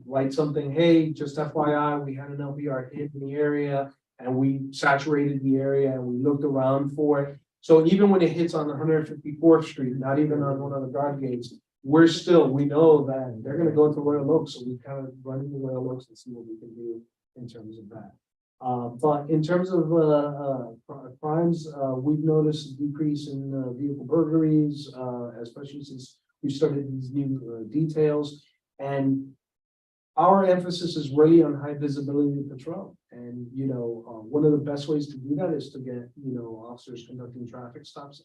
write something, hey, just FYI, we had an LPR hit in the area and we saturated the area and we looked around for it. So even when it hits on 154th Street, not even on one of the guard gates, we know that they're gonna go to Royal Oaks, so we kind of run into Royal Oaks and see what we can do in terms of that. But in terms of crimes, we've noticed a decrease in vehicle burglaries, especially since we started these new details. And our emphasis is really on high visibility patrol. And, one of the best ways to do that is to get, officers conducting traffic stops.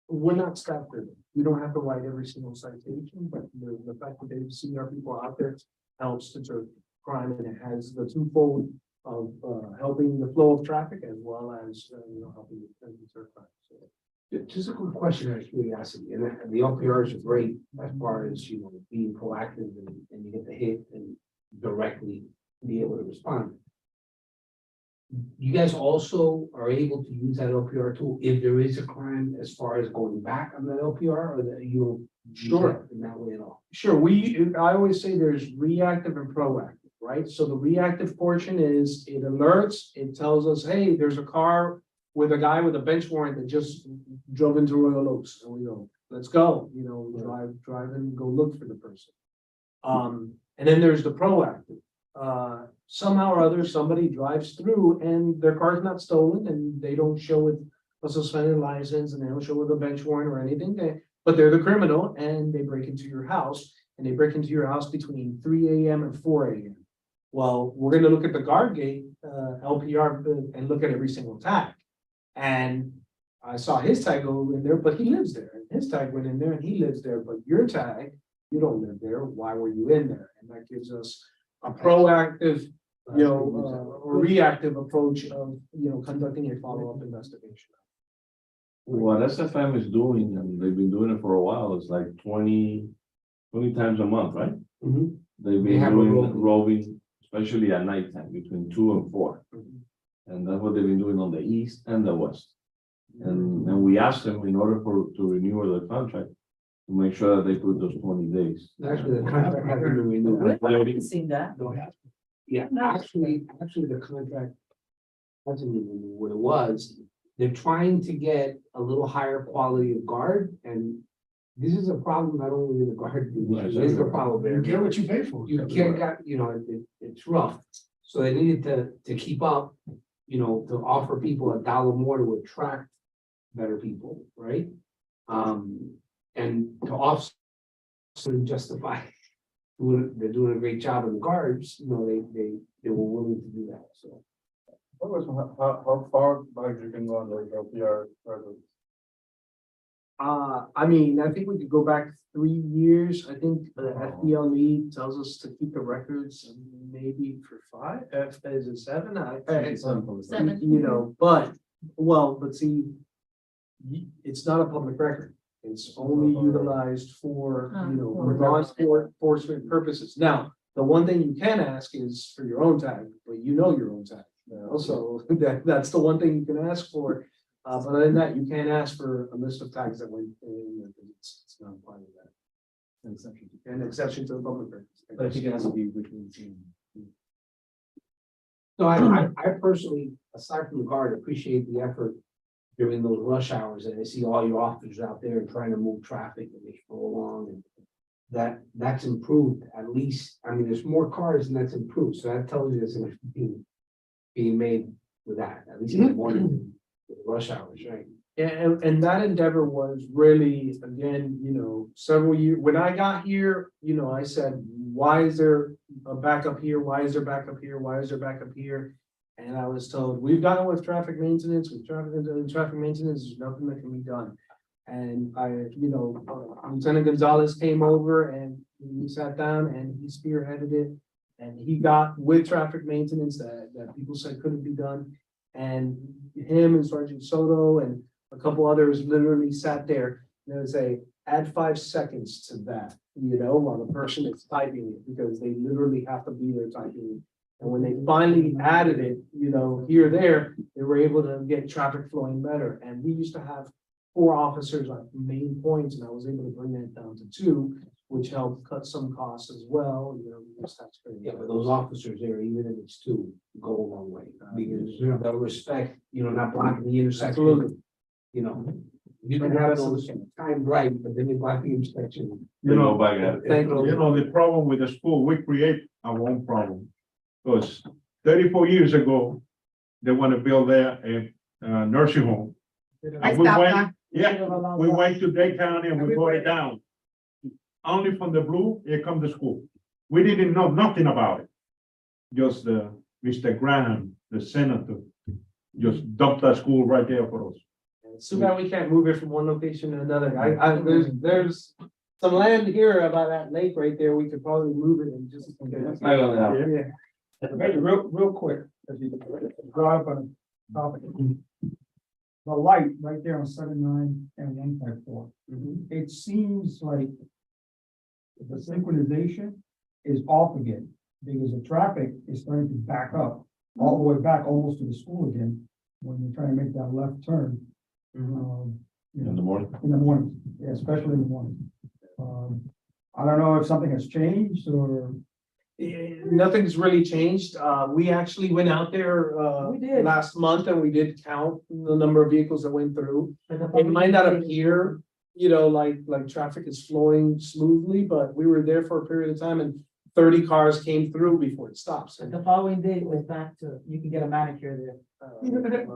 We're not staff driven. We don't have to write every single citation, but the fact that they've seen our people out there helps deter crime, and it has the twofold of helping the flow of traffic as well as helping deter crime. So, Just a quick question out of curiosity, and the LPRs are great as far as, being proactive and you get the hit and directly be able to respond. You guys also are able to use that LPR tool if there is a crime as far as going back on the LPR, or that you don't use Sure. that in that way at all? Sure, I always say there's reactive and proactive, right? So the reactive portion is it alerts, it tells us, hey, there's a car with a guy with a bench warrant that just drove into Royal Oaks, and we go, let's go, drive and go look for the person. And then there's the proactive. Somehow or other, somebody drives through and their car's not stolen and they don't show with a suspended license and they don't show with a bench warrant or anything, but they're the criminal and they break into your house, and they break into your house between 3 a.m. and 4 a.m. Well, we're gonna look at the guard gate, LPR, and look at every single tag. And I saw his tag go in there, but he lives there, and his tag went in there and he lives there, but your tag, you don't live there, why were you in there? And that gives us a proactive, or reactive approach of, conducting a follow-up investigation. What SFM is doing, and they've been doing it for a while, is like 20 times a month, right? Mhm. They've They been have a doing roving, especially at nighttime, between 2 and 4. Mhm. And that's what they've been doing on the east and the west. And we asked them, in order to renew the contract, to make sure that they put those 20 days. Actually, the contract hasn't been renewed. I haven't seen that. Yeah, actually, the contract hasn't been renewed. What it was, they're trying to get a little higher quality of guard, and this is a problem not only in the guard, Right, it's a problem there. You get what you pay for. You can't got, it's rough. So they needed to keep up, to offer people $1 more to attract better people, right? And to offset, justify, they're doing a great job in the guards, they were willing to do that, so. How far back you can go on those LPR? I mean, I think we could go back 3 years. I think the FDLE tells us to keep the records maybe for 5, is it 7? Seven. You know, but, well, but see, it's not a public record. It's only utilized for, you know, Oh. law enforcement purposes. Now, the one thing you can ask is for your own tag, but you know your own tag. You know, so that's the one thing you can ask for. But other than that, you can't ask for a list of tags that went in, because it's not part of that. An exception to the public records. But I think it has to be within. So I personally, aside from the guard, appreciate the effort during those rush hours, and I see all your officers out there trying to move traffic and they go along, and that's improved, at least. I mean, there's more cars and that's improved, so that tells you there's an being made with that, at least in the morning, with the rush hours, right? And that endeavor was really, again, you know, several years, when I got here, you know, I said, why is there a backup here? Why is there backup here? Why is there backup here? And I was told, we've gotten with traffic maintenance, traffic maintenance, there's nothing that can be done. And you know, Lieutenant Gonzalez came over and we sat down and he spearheaded it. And he got with traffic maintenance that people said couldn't be done. And him and Sergeant Soto and a couple others literally sat there and they say, add 5 seconds to that, you know, while the person is typing it, because they literally have to be there typing it. And when they finally added it, you know, here, there, they were able to get traffic flowing better. And we used to have 4 officers on main points, and I was able to bring that down to 2, which helped cut some costs as well, you know. Yeah, but those officers there, even if it's 2, go a long way, because they'll respect, you know, not blocking the intersection. Absolutely. You know, you can have those timed right, but then you block the intersection. You know, back at it. Thank you. You know, the problem with the school, we create our own problem. Because 34 years ago, they want to build there a nursing home. I And we stopped went, by. yeah, we went to Dade County and we brought it down. Only from the blue, here come the school. We didn't know nothing about it. Just Mr. Graham, the senator, just dumped that school right there for us. It's too bad we can't move it from one location to another. There's some land here by that lake right there. We could probably move it and just. It's not gonna happen. Maybe real quick, as you brought up on a topic. The light right there on 79 and 154, it seems like the synchronization is off again, because the traffic is starting to back up all the way back almost to the school again, when you're trying to make that left turn. You In the know, morning. in the morning, yeah, especially in the morning. I don't know if something has changed or. Nothing's really changed. We actually went out there, We did. last month and we did count the number of vehicles that went through. It might not appear, you know, like traffic is flowing smoothly, but we were there for a period of time and 30 cars came through before it stops. And the following day it was back to, you can get a manicure there. Okay.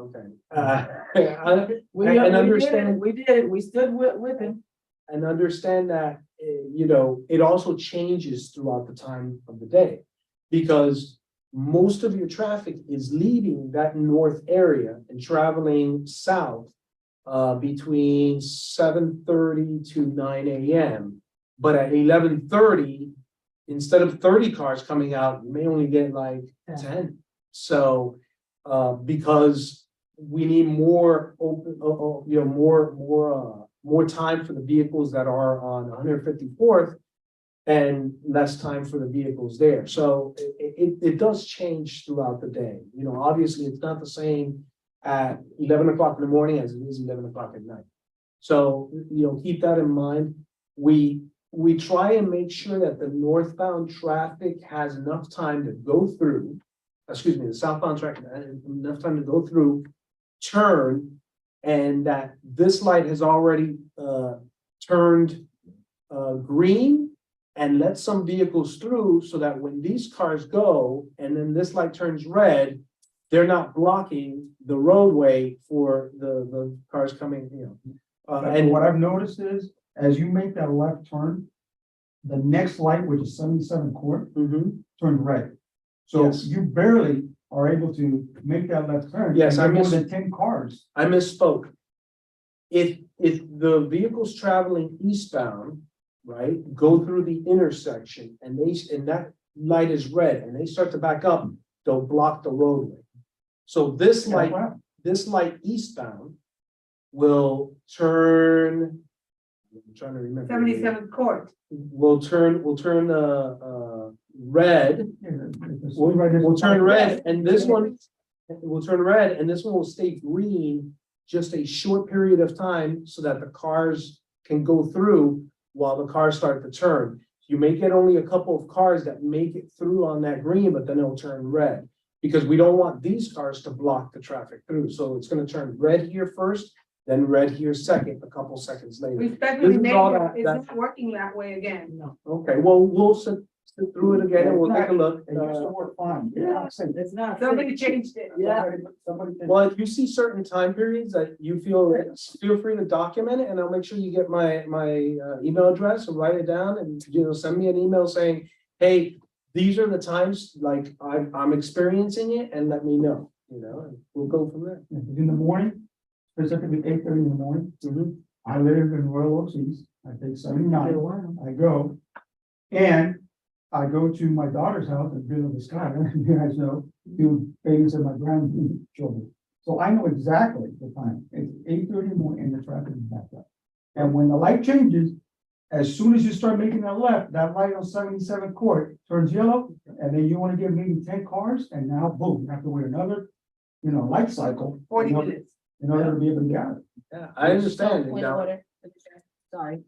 We understand- we did it, we stood with him. And understand that, you know, it also changes throughout the time of the day. Because most of your traffic is leaving that north area and traveling south between 7:30 to 9 AM. But at 11:30, instead of 30 cars coming out, you may only get like 10. So, because we need more open, you know, more time for the vehicles that are on 154th and less time for the vehicles there. So it does change throughout the day. You know, obviously it's not the same at 11 o'clock in the morning as it is 11 o'clock at night. So, you know, keep that in mind. We try and make sure that the northbound traffic has enough time to go through, excuse me, the southbound traffic, enough time to go through, turn, and that this light has already turned green and let some vehicles through so that when these cars go and then this light turns red, they're not blocking the roadway for the cars coming, you know. And what I've noticed is, as you make that left turn, the next light, which is 77 Court, Mhm. turned red. So Yes. you barely are able to make that left turn. Yes, and I there are miss- more than 10 cars. I misspoke. if the vehicles traveling eastbound, right, go through the intersection and and that light is red and they start to back up, they'll block the roadway. So this light eastbound will turn, I'm trying to remember. 77th Court. Will turn red. Will turn red, and this one will turn red, and this one will stay green just a short period of time so that the cars can go through while the cars start to turn. You may get only a couple of cars that make it through on that green, but then it'll turn red. Because we don't want these cars to block the traffic through. So it's gonna turn red here first, then red here second, a couple seconds later. Respectfully, This is all neighbor, that- it's that- not working that way again. Okay, well, we'll sit through it again and we'll take a look. It used to work fine. Yeah, it's not. Somebody changed it. Yeah. Well, if you see certain time periods that you feel free to document it, and I'll make sure you get my email address and write it down and, send me an email saying, hey, these are the times like I'm experiencing it, and let me know, and we'll go from there. In the morning, specifically 8:30 in the morning, Mhm. I live in Royal Oaks East, I take 79, I go. And I go to my daughter's house in Villa Vizcaya, you guys know, to babysit my grandchildren. So I know exactly the time, it's 8:30 in the morning and the traffic is backed up. And when the light changes, as soon as you start making that left, that light on 77th Court turns yellow, and then you wanna get maybe 10 cars, and now boom, you have to wait another, light cycle. 40 in order- minutes. In order to be able to get out. Yeah, I understand. So, point of order, sorry.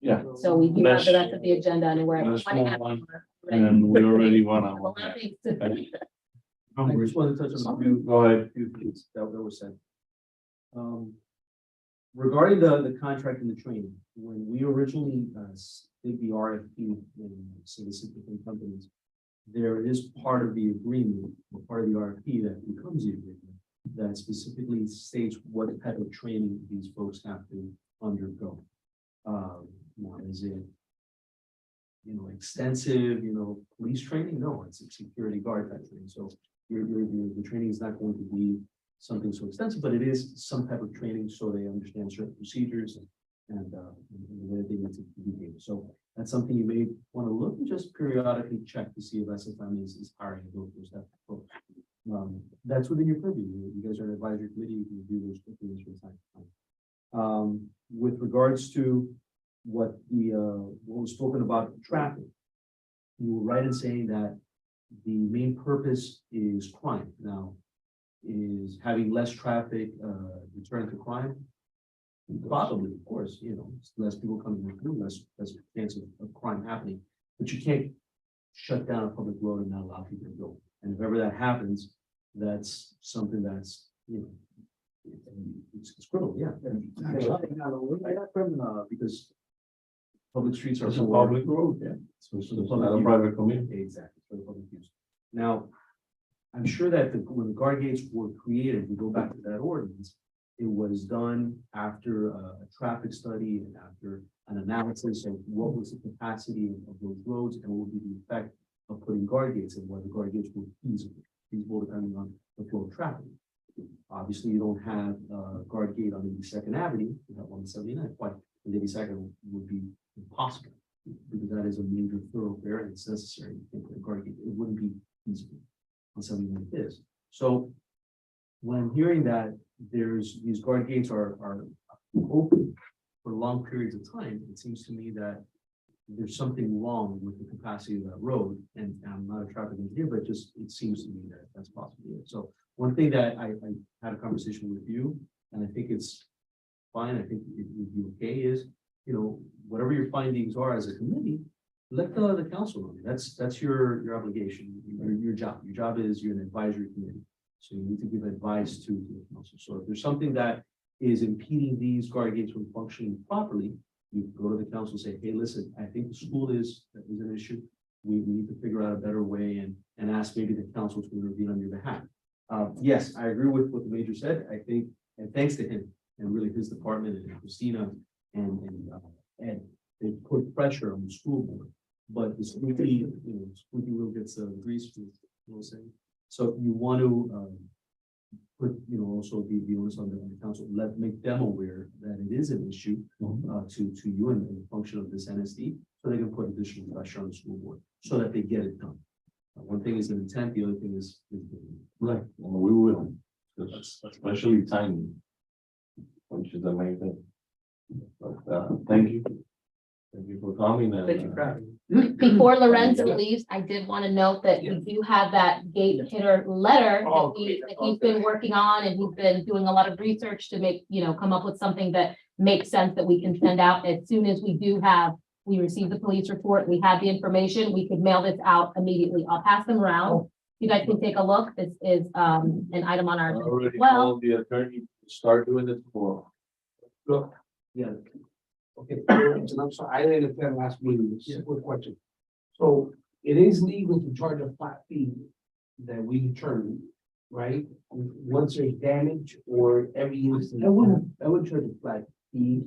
Yeah, So we do have the rest of the agenda and we're. at Let's 1.5 move on. hour. and we already wanna. A lot of things to- I just wanted to touch on a few Go ahead. things that were said. Regarding the contract and the training, when we originally did the RFP and solicited from companies, there is part of the agreement, or part of the RFP that becomes the agreement that specifically states what type of training these folks have to undergo. Now, is it, extensive, police training? No, it's a security guard type training. So the training is not going to be something so extensive, but it is some type of training so they understand certain procedures and the way they need to behave. So that's something you may want to look and just periodically check to see if SFM is hiring those type of folks. That's within your purview. You guys are an advisory committee, you can do those things from time to time. With regards to what was spoken about traffic, you were right in saying that the main purpose is crime. Now, is having less traffic deterrent to crime? Probably, of course, less people coming through, less chance of crime happening. But you can't shut down a public road and not allow people to go. And if ever that happens, that's something that's, it's criminal, yeah. Because public streets are It's a for public road, yeah. So It's the not public a use. private community. Exactly, for the public use. Now, I'm sure that when the guard gates were created, we go back to that ordinance, it was done after a traffic study and after an analysis of what was the capacity of those roads and what would be the effect of putting guard gates and whether the guard gates were feasible depending on the flow of traffic. Obviously, you don't have a guard gate on 82nd Avenue, you have 179, but 82nd would be impossible because that is a major thoroughfare and it's necessary to put a guard gate. It wouldn't be feasible on something like this. So when I'm hearing that these guard gates are open for long periods of time, it seems to me that there's something wrong with the capacity of that road. And I'm not a traffic engineer, but just, it seems to me that that's possible. So one thing that I had a conversation with you, and I think it's fine, I think it would be okay, is, whatever your findings are as a committee, let the council know. That's your obligation, your job. Your job is you're an advisory committee. So you need to give advice to the council. So if there's something that is impeding these guard gates from functioning properly, you go to the council and say, hey, listen, I think the school is an issue. We need to figure out a better way and ask maybe the council to intervene on your behalf. Yes, I agree with what the major said. I think, and thanks to him and really his department and Christina and they put pressure on the school board. But the squeaky wheel gets grease, we'll say. So you want to put, also the onus on the council, make them aware that it is an issue, to you and the function of this NSD, so they can put additional pressure on the school board, so that they get it done. One thing is the intent, the other thing is. Right, and we will, especially timing. Which is the main thing. But, thank you. Thank you for coming and. Thank you, Crowdy. Before Lorenzo leaves, I did want to note that we do have that gate hitter letter Oh, that he's been working on, and he's been doing a lot of research to make, come up with something that makes sense that we can send out as soon as we receive the police report, we have the information, we could mail this out immediately. I'll pass them around. You guys can take a look. This is an item on I our agenda as already well. told the attorney to start doing it tomorrow. Look, yeah. Okay, and I'm sorry, I didn't attend last meeting, this is a quick question. So it is legal to charge a flat fee that we determine, right? Once there's damage or every instance. I wouldn't charge a flat fee.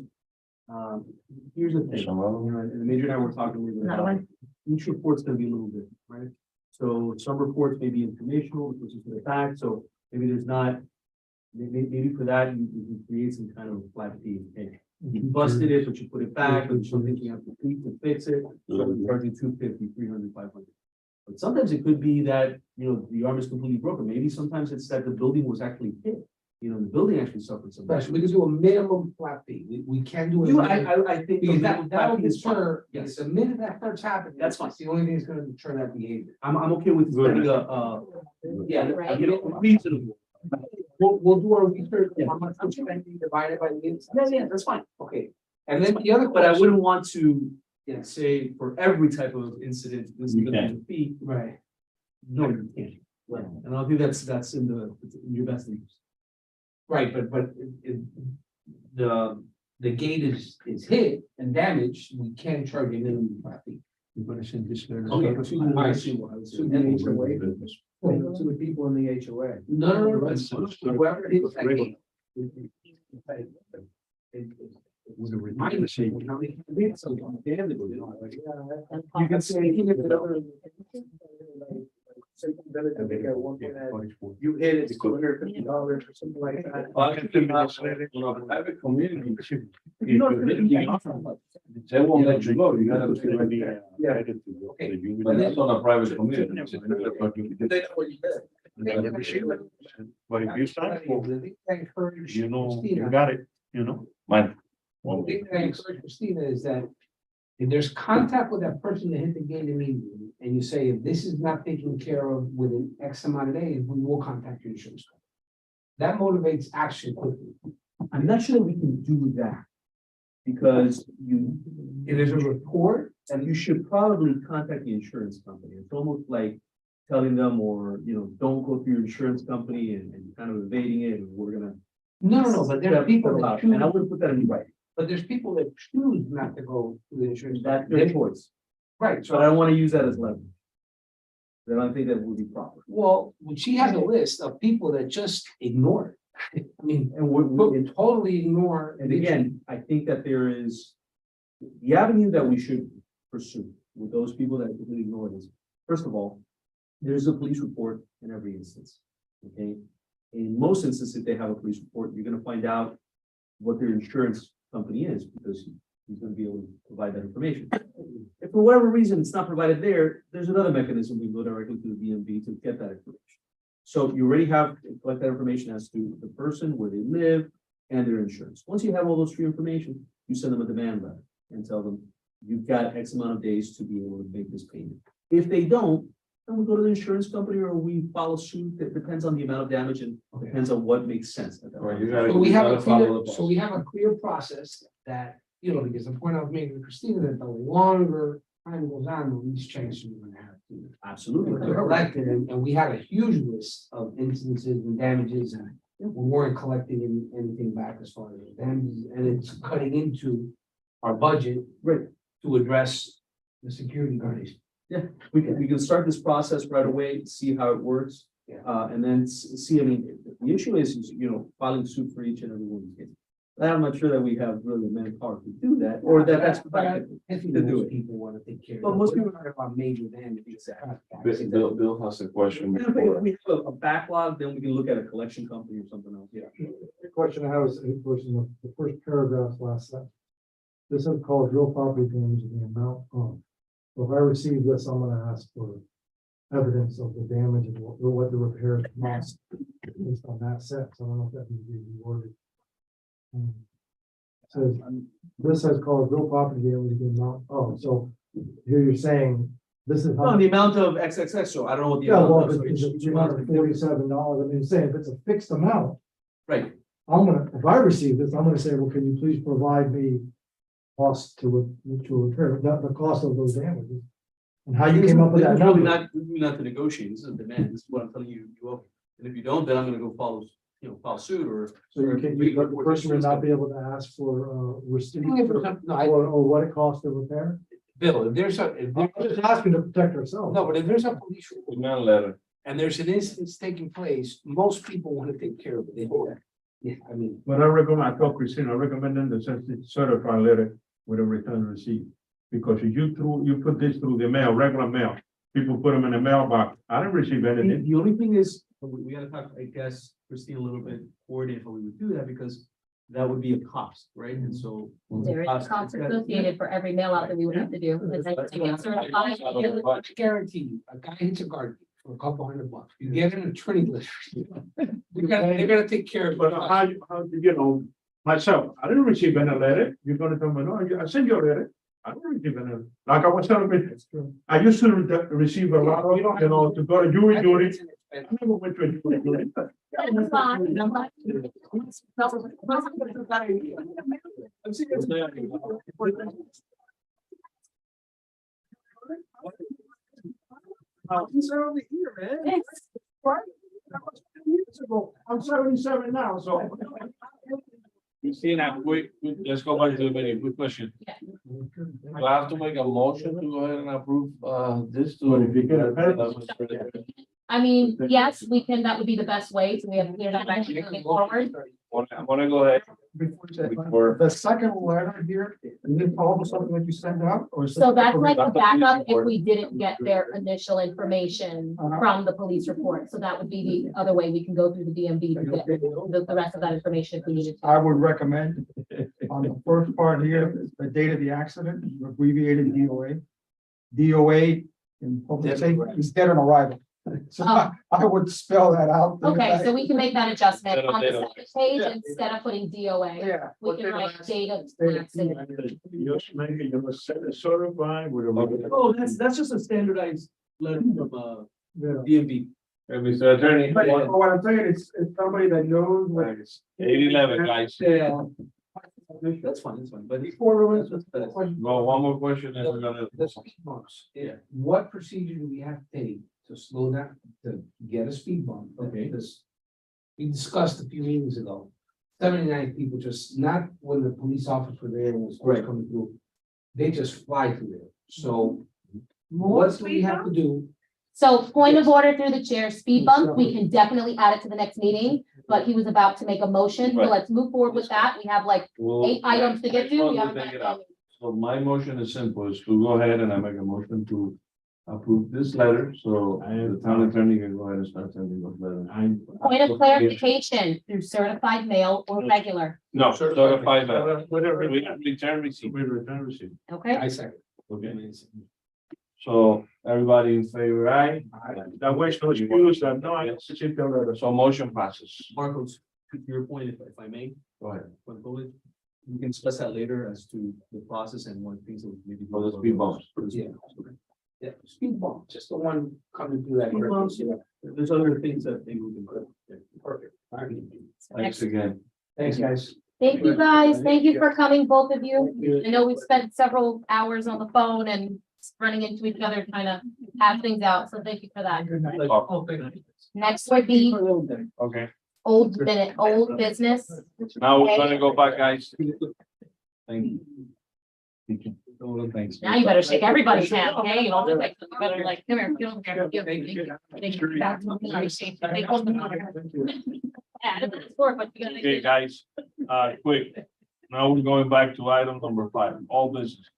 Here's the thing, and the major and I were talking a little bit Another about, one? each report's gonna be a little different, right? So some reports may be informational, which is to the fact, so maybe there's not, maybe for that, you can create some kind of flat fee. Okay? You busted it, but you put it back, or something you have to tweak to fix it, so we charge you 250, 300, 500. But sometimes it could be that, the arm is completely broken, maybe sometimes it's that the building was actually hit. The building actually suffered some. Right, so we can do a minimum flat fee, we can do. I think. Because the that'll flat fee is fine. deter, Yes. yes, the minute that starts happening. That's fine. It's the only thing that's gonna deter that behavior. I'm okay with setting reasonable. We'll do our research, how much we're spending divided by the instance. Yeah, that's fine. Okay, and then the other But I question. wouldn't want to Yeah. say for every type of incident, this is You gonna be can't. a fee. Right. No, you can't. Right. And I think that's in your best interest. Right, but the gate is hit and damaged, we can charge a minimum flat fee. You're gonna send this letter. Okay. To the To the people in the HOA. No, but whoever hits that gate. With a My machine, how many hits on damage, You can say. You hit it, it's $250 or something like that. On a private community. They won't let you go, you gotta. Yeah. But that's on a private community. They know what you did. But if you start, you know, you Christina, got it, you know? Mine. the thing that I encourage Christina is that if there's contact with that person that hit the gate immediately, and you say, if this is not taken care of within X amount of days, we will contact your insurance company. That motivates action quickly. I'm not sure that we can do that. Because If there's a report, and you should probably contact the insurance company. It's almost like telling them, or, don't go through your insurance company and kind of evading it, and we're gonna. no, but there are people that And I choose, wouldn't put that in writing. but there's people that choose not to go to the insurance. That's company. their choice. Right, So I so, don't want to use that as leverage. I don't think that would be proper. well, she has a list of people that just ignore it. I mean, And we're, totally ignore. and again, I think that there is. The avenue that we should pursue with those people that completely ignore this. First of all, there's a police report in every instance. Okay? In most instances, if they have a police report, you're gonna find out what their insurance company is, because he's gonna be able to provide that information. If for whatever reason it's not provided there, there's another mechanism. We go directly to the DMV to get that information. So you already have to collect that information as to the person, where they live, and their insurance. Once you have all those three information, you send them a demand letter and tell them, you've got X amount of days to be able to make this payment. If they don't, then we go to the insurance company, or we follow suit. It depends on the amount of damage and depends on what makes sense at that Right, point. you gotta. So we have a gotta follow clear, the so we have a clear process that, because the point I was making to Christina, that the longer time goes on, the least chance you're gonna have to. Absolutely. Collect it, and we had a huge list of instances and damages, and we weren't collecting anything back as far as damages, and it's cutting into our budget. Right. To address the security guards. We can start this process right away, see how it works. Yeah. And then see, the issue is, filing suit for each and every one of these cases. I'm not sure that we have really the manpower to do that, or that's practical. I think To do most it. people want to take care of it. But most people- are about major damage. Bill has a question. If we have a backlog, then we can look at a collection company or something else, yeah. The question I have is, the first paragraph last sentence. This is called real property damage in the amount of. So if I receive this, I'm gonna ask for evidence of the damage and what the repairs cost based on that set. So I don't know if that needs to be reworded. Says, this has called real property damage in the amount, so here you're saying, this is. No, the amount of XXX, so I don't know what the Yeah, well, amount if of. it's so the amount of $47, I mean, saying if it's a fixed amount, Right, if I receive this, I'm gonna say, well, can you please provide me cost to repair, the cost of those damages? And how you came up with that This is really number? not to negotiate, this is a demand, this is what I'm telling you, you owe. And if you don't, then I'm gonna go file suit or. So you can, the person would not be able to ask for, receipt or what it costs to repair? Bill, if there's I'm just asking to protect ourselves. no, but if there's a police report Email letter. and there's an instance taking place, most people want to take care of it. They do that. Yeah, I mean, But I recommend, I told Christina, I recommend them to send the certified letter with a return receipt. Because if you put this through the mail, regular mail, people put them in the mailbox. I didn't receive anything. The only thing is, we gotta talk, I guess, Christine, a little bit, coordinate how we would do that, because that would be a cost, right? And so. There is a cost associated for every mail out that we would have to do. And then to get certified, I guarantee you, a guy hits a garden for a couple $100. You get an attorney list. They're gonna take care of But it. myself, I didn't receive any letter. You're gonna tell me, no, I sent you a letter. I don't receive any, like I was telling you, I used to receive a lot of, to go to jury duty. I never went to a jury duty. That's fine. He's over here, man. I'm 77 now, so. Christina, let's go back to the meeting, quick question. Yeah. Do I have to make a motion to go ahead and approve, this to? Well, if you get a I mean, yes, we can, that would be the best way, so we have clear direction moving forward. I wanna go ahead. Before. The second letter here, you didn't follow something that you sent out, or? is it- So that's like a backup if we didn't get their initial information from the police report. So that would be the other way we can go through the DMV to get the rest of that information if we needed to. I would recommend on the first part here, the date of the accident, abbreviated DOA. DOA in public safety is dead on arrival. So I would spell that out. Okay, so we can make that adjustment Instead of on the data. second page, instead of putting DOA, Yeah. we can write date of accident. Just maybe you must set a certified with a. Oh, that's just a standardized letter from, Yeah. DMV. Hey, Mr. Attorney. But what I'm saying is, it's somebody that knows what. 811, guys. Yeah. That's fine, but. Well, one more question and we're gonna. The speed bumps. Yeah. What procedure do we have to take to slow down, to get a speed bump? Okay. Because we discussed a few meetings ago, 79 people just, not when the police officer were there and was Right. coming through. They just fly through there. So what do we have to do? So point of order through the chair, speed bump, we can definitely add it to the next meeting, but he was about to make a motion, so Right. let's move forward with that. We have like We'll- 8 items to get through. We haven't We'll got take it out. any. So my motion is simple, is to go ahead and I make a motion to approve this letter, so the town attorney can go ahead and start sending those letters. Point of clarification, through certified mail or regular, No, certified letter. Whatever. We return receipt, We return receipt. okay? I second. okay? So everybody in favor, aye? That way, no excuse, that no, I received the letter. So motion passes. Marcos, to your point, if I may, Go ahead. for the bullet, we can discuss that later as to the process and one things that we maybe. For the speed bumps. Yeah. Yeah, speed bump, just the one coming through that. Speed bumps, yeah. There's other things that maybe we can put. Perfect. All right. Thanks again. Thanks, guys. Thank you, guys. Thank you for coming, both of you. I know we've spent several hours on the phone and running into each other, trying to hash things out, so thank you for that. Oh, thank you. Next would be Okay, old business. now we're gonna go back, guys. Thank you. Thanks. Now you better shake everybody's hand, okay? You know, like, you better like, come here, get over here. Give me- Thank you. Back to me. Shake the big one. Yeah, it's for, but you gotta- Okay, guys, quick. Now we're going back to item number 5, all business.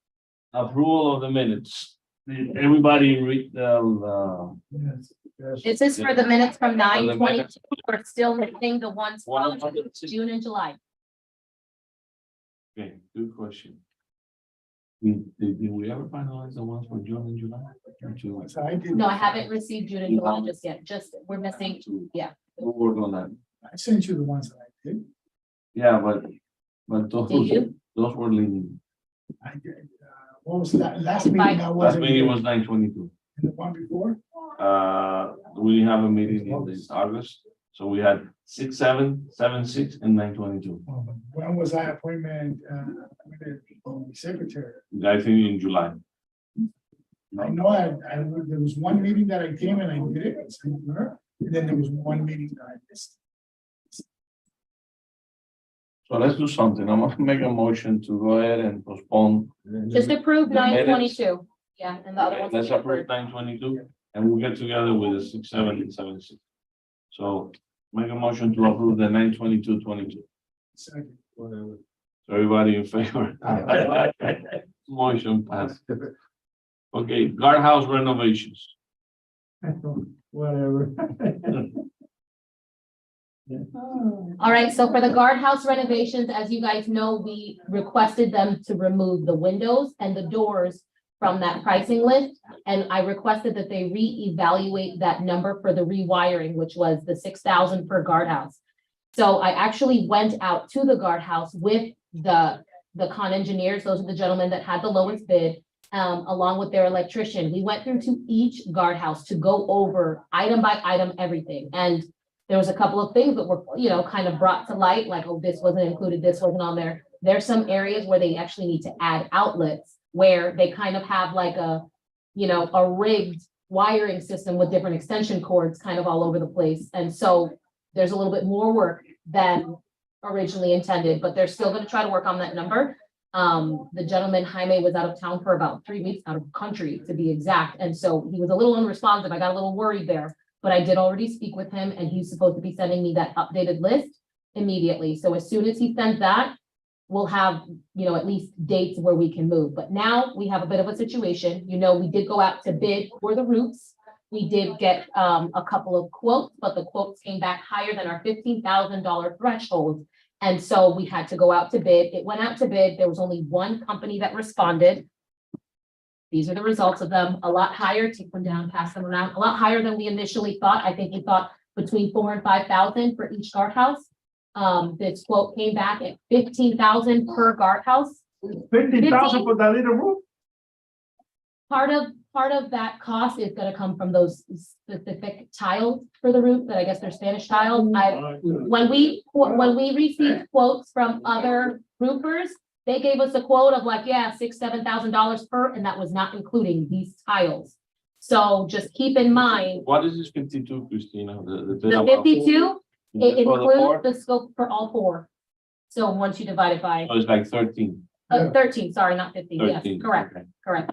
Approval of the minutes. Did everybody read the, Yes, yes. This is for the minutes from the 9/22. minutes? We're still missing the ones from 100. June and July. Okay, good question. Did we ever finalize the ones for June and July? So I did. No, I haven't received June and July just yet. Just, we're missing, yeah. We'll work on that. I sent you the ones that I did. Yeah, but Did you? those were leaving. I did. What was that last If I- meeting? I Last wasn't meeting here. was 9/22. And the one before? We didn't have a meeting in this August, so we had 6, 7, 7, 6, and 9/22. Oh, but when was I appointment, with the secretary? I think in July. I know there was one meeting that I came and I did it, I sent her, and then there was one meeting that I missed. So let's do something. I'm gonna make a motion to go ahead and postpone. Just approve The minutes. 9/22. Yeah, and the other ones. Let's will be approve approved. 9/22 and we'll get together with the 6, 7, and 7, 6. So make a motion to approve the 9/22/22. Second. So everybody in favor? Motion passed. Okay, guardhouse renovations. Whatever. All right, so for the guardhouse renovations, as you guys know, we requested them to remove the windows and the doors from that pricing list. And I requested that they reevaluate that number for the rewiring, which was the 6,000 per guardhouse. So I actually went out to the guardhouse with the con engineers. Those are the gentlemen that had the lowest bid, along with their electrician. We went through to each guardhouse to go over item by item, everything. And there was a couple of things that were, kind of brought to light, like, oh, this wasn't included, this wasn't on there. There's some areas where they actually need to add outlets where they kind of have like a rigged wiring system with different extension cords kind of all over the place. And so there's a little bit more work than originally intended, but they're still gonna try to work on that number. The gentleman, Jaime, was out of town for about 3 weeks, out of country to be exact. And so he was a little unresponsive. I got a little worried there. But I did already speak with him and he's supposed to be sending me that updated list immediately. So as soon as he sends that, we'll have, at least dates where we can move. But now we have a bit of a situation. We did go out to bid for the roofs. We did get a couple of quotes, but the quotes came back higher than our $15,000 threshold. And so we had to go out to bid. It went out to bid. There was only one company that responded. These are the results of them, a lot higher, take them down, pass them around, a lot higher than we initially thought. I think we thought between 4,000 and 5,000 for each guardhouse. This quote came back at 15,000 per guardhouse. 50,000 for that little roof? Part of that cost is gonna come from those specific tiles for the roof, that I guess they're Spanish tiles. When we received quotes from other roofers, they gave us a quote of like, $6,000-7,000 per, and that was not including these tiles. So just keep in mind, What is this 52, Christina? The bid the amount? 52, it For the four? includes the scope for all 4. So once you divide it by, So it's like 13. 13, sorry, not 15, yes, 13, correct, okay. correct.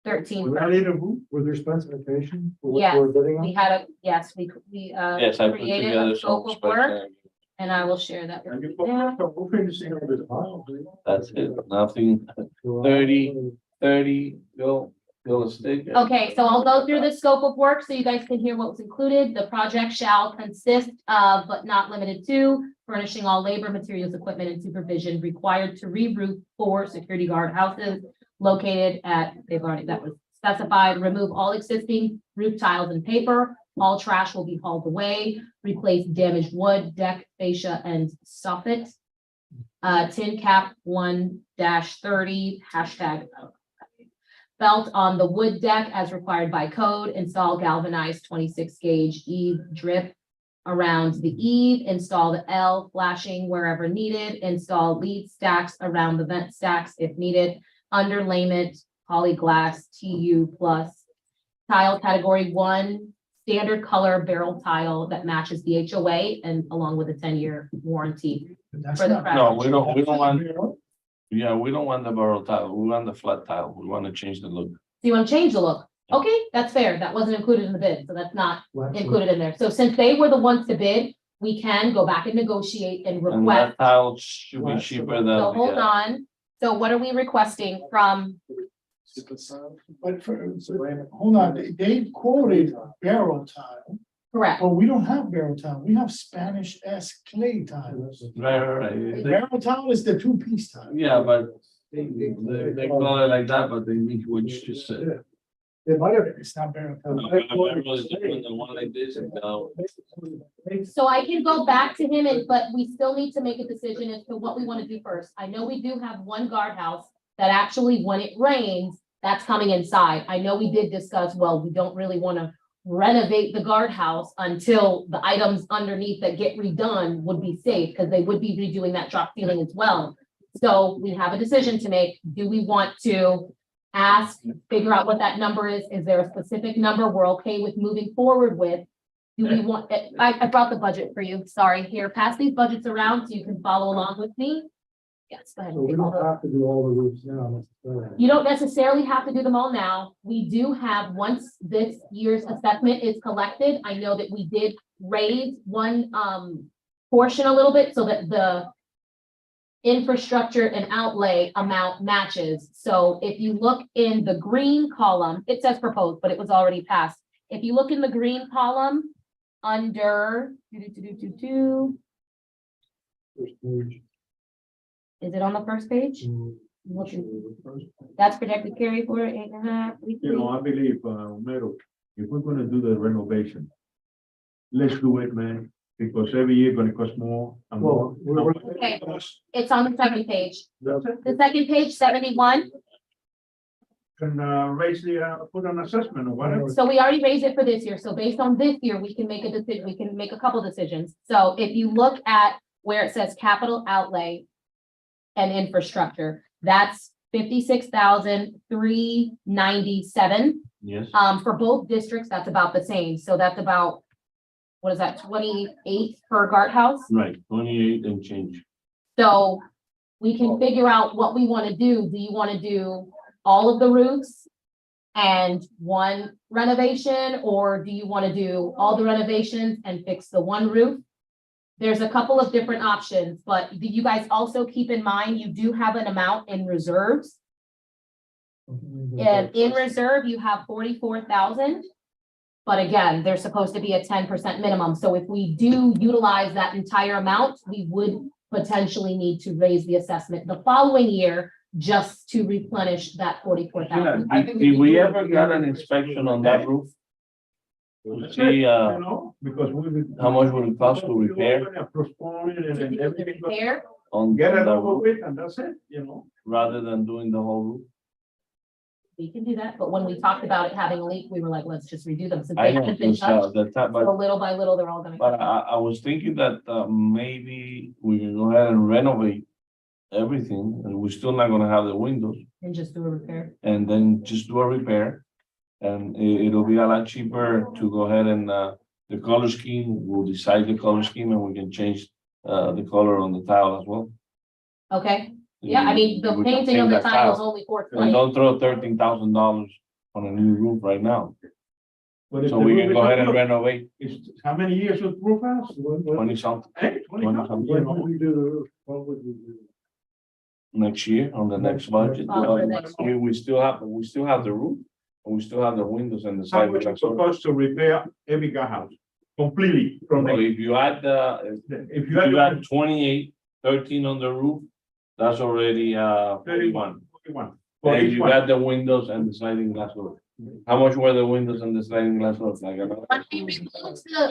13, That little roof? Were there specifications? for what Yes, we're bidding on? we had Yes, I put created together a scope some of work, specs. and I will share that with And you you put now. the roof in the same with the pile, please. That's it, nothing, 30, go a stick. Okay, so I'll go through the scope of work so you guys can hear what was included. The project shall consist of, but not limited to, furnishing all labor, materials, equipment, and supervision required to re-roof 4 security guard houses located at, that was specified, remove all existing roof tiles and paper. All trash will be hauled away, replace damaged wood, deck, fascia, and soffit. Tin cap 1-30, hashtag belt on the wood deck as required by code, install galvanized 26 gauge eve drip around the eve, install the L flashing wherever needed, install lead stacks around the vent stacks if needed, underlayment, polyglass, TU plus, tile category 1, standard color barrel tile that matches the HOA and along with a 10-year warranty. That's For the not- crack. No, we don't want, we don't want the barrel tile, we want the flat tile, we want to change the look. So you want to change the look? Okay, that's fair. That wasn't included in the bid, so that's not Well, actually, included in there. So since they were the ones to bid, we can go back and negotiate and And request. that tile should be cheaper than. So hold on, so what are we requesting from, But hold on, they quoted barrel tile, correct, but we don't have barrel tile, we have Spanish-esque clay tile. Right. Barrel tile is the two-piece tile. Yeah, but they call it like that, but they mean what you just said. It's not barrel tile. No, barrel is different than one like this, and, so I can go back to him and, but we still need to make a decision as to what we wanna do first. I know we do have one guardhouse that actually, when it rains, that's coming inside. I know we did discuss, well, we don't really wanna renovate the guardhouse until the items underneath that get redone would be safe, because they would be redoing that drop ceiling as well. So we have a decision to make. Do we want to ask, figure out what that number is? Is there a specific number we're okay with moving forward with? Do we want, I brought the budget for you. Sorry, here, pass these budgets around so you can follow along with me. Yes, go ahead. So and we take all don't those. have to do all the roofs now necessarily. You don't necessarily have to do them all now. We do have, once this year's assessment is collected, I know that we did raise one portion a little bit so that the infrastructure and outlay amount matches. So if you look in the green column, it says proposed, but it was already passed. If you look in the green column under First page. is it on the first page? Mm, Looking, that's projected carry forward 8.5. You know, I believe, Mero, if we're gonna do the renovation, let's do it, man, because every year gonna cost more and more. Well, we're- Okay. It's on the second page. That's it. The second page, 71. Can, raise the, put an assessment or whatever. So we already raised it for this year. So based on this year, we can make a decision, we can make a couple decisions. So if you look at where it says capital outlay and infrastructure, that's 56,397. Yes, For both districts, that's about the same. So that's about, what is that, 28 per guardhouse? right, 28 and change. So we can figure out what we want to do. Do you want to do all of the roofs and one renovation, or do you want to do all the renovations and fix the one roof? There's a couple of different options, but do you guys also keep in mind, you do have an amount in reserves. And in reserve, you have 44,000. But again, there's supposed to be a 10% minimum. So if we do utilize that entire amount, we would potentially need to raise the assessment the following year just to replenish that 44,000. Did we ever got an inspection on that roof? To see, You know, because we. how much would it cost to repair? Postpone it and To then do the everything. repair, On Get it that over roof, with and that's it, you know. rather than doing the whole roof? we can do that, but when we talked about it having a leak, we were like, let's just redo them since I they know, haven't been because, touched. the time, So little by little, they're all gonna. but I was thinking that, maybe we can go ahead and renovate everything, and we're still not gonna have the windows, And just do a repair. and then just do a repair. And it'll be a lot cheaper to go ahead and, the color scheme, we'll decide the color scheme, and we can change, the color on the tile as well. Okay, yeah, I mean, the We can painting of paint the that tile is only And $420. don't throw $13,000 on a new roof right now, But if so the we roof can is go ahead and approved, renovate it's, how many years of roof house? 20 something Hey, 20 When something, you When know. would we do the roof? What would we do? next year on the next budget. Oh, the next year. We still have the roof, and we still have the windows and the How side. much it supposed to repair every guardhouse completely from So the, if you add if if you you had add 28, 13 on the roof, that's already 41. 31. For And each you one. got the windows and the sliding glass door. How much were the windows and the sliding glass doors? Like another-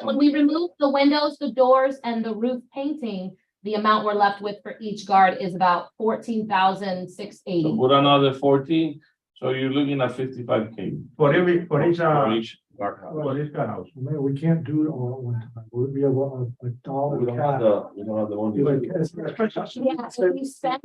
When we remove the windows, the doors, and the roof painting, the amount we're left with for each guard is about So 14,680. put another 14, so you're looking at 55K For every, for each guardhouse. guardhouse. Man, we can't do it all at one time. Would be a dollar. We don't have the one. Like, Yeah, if you spend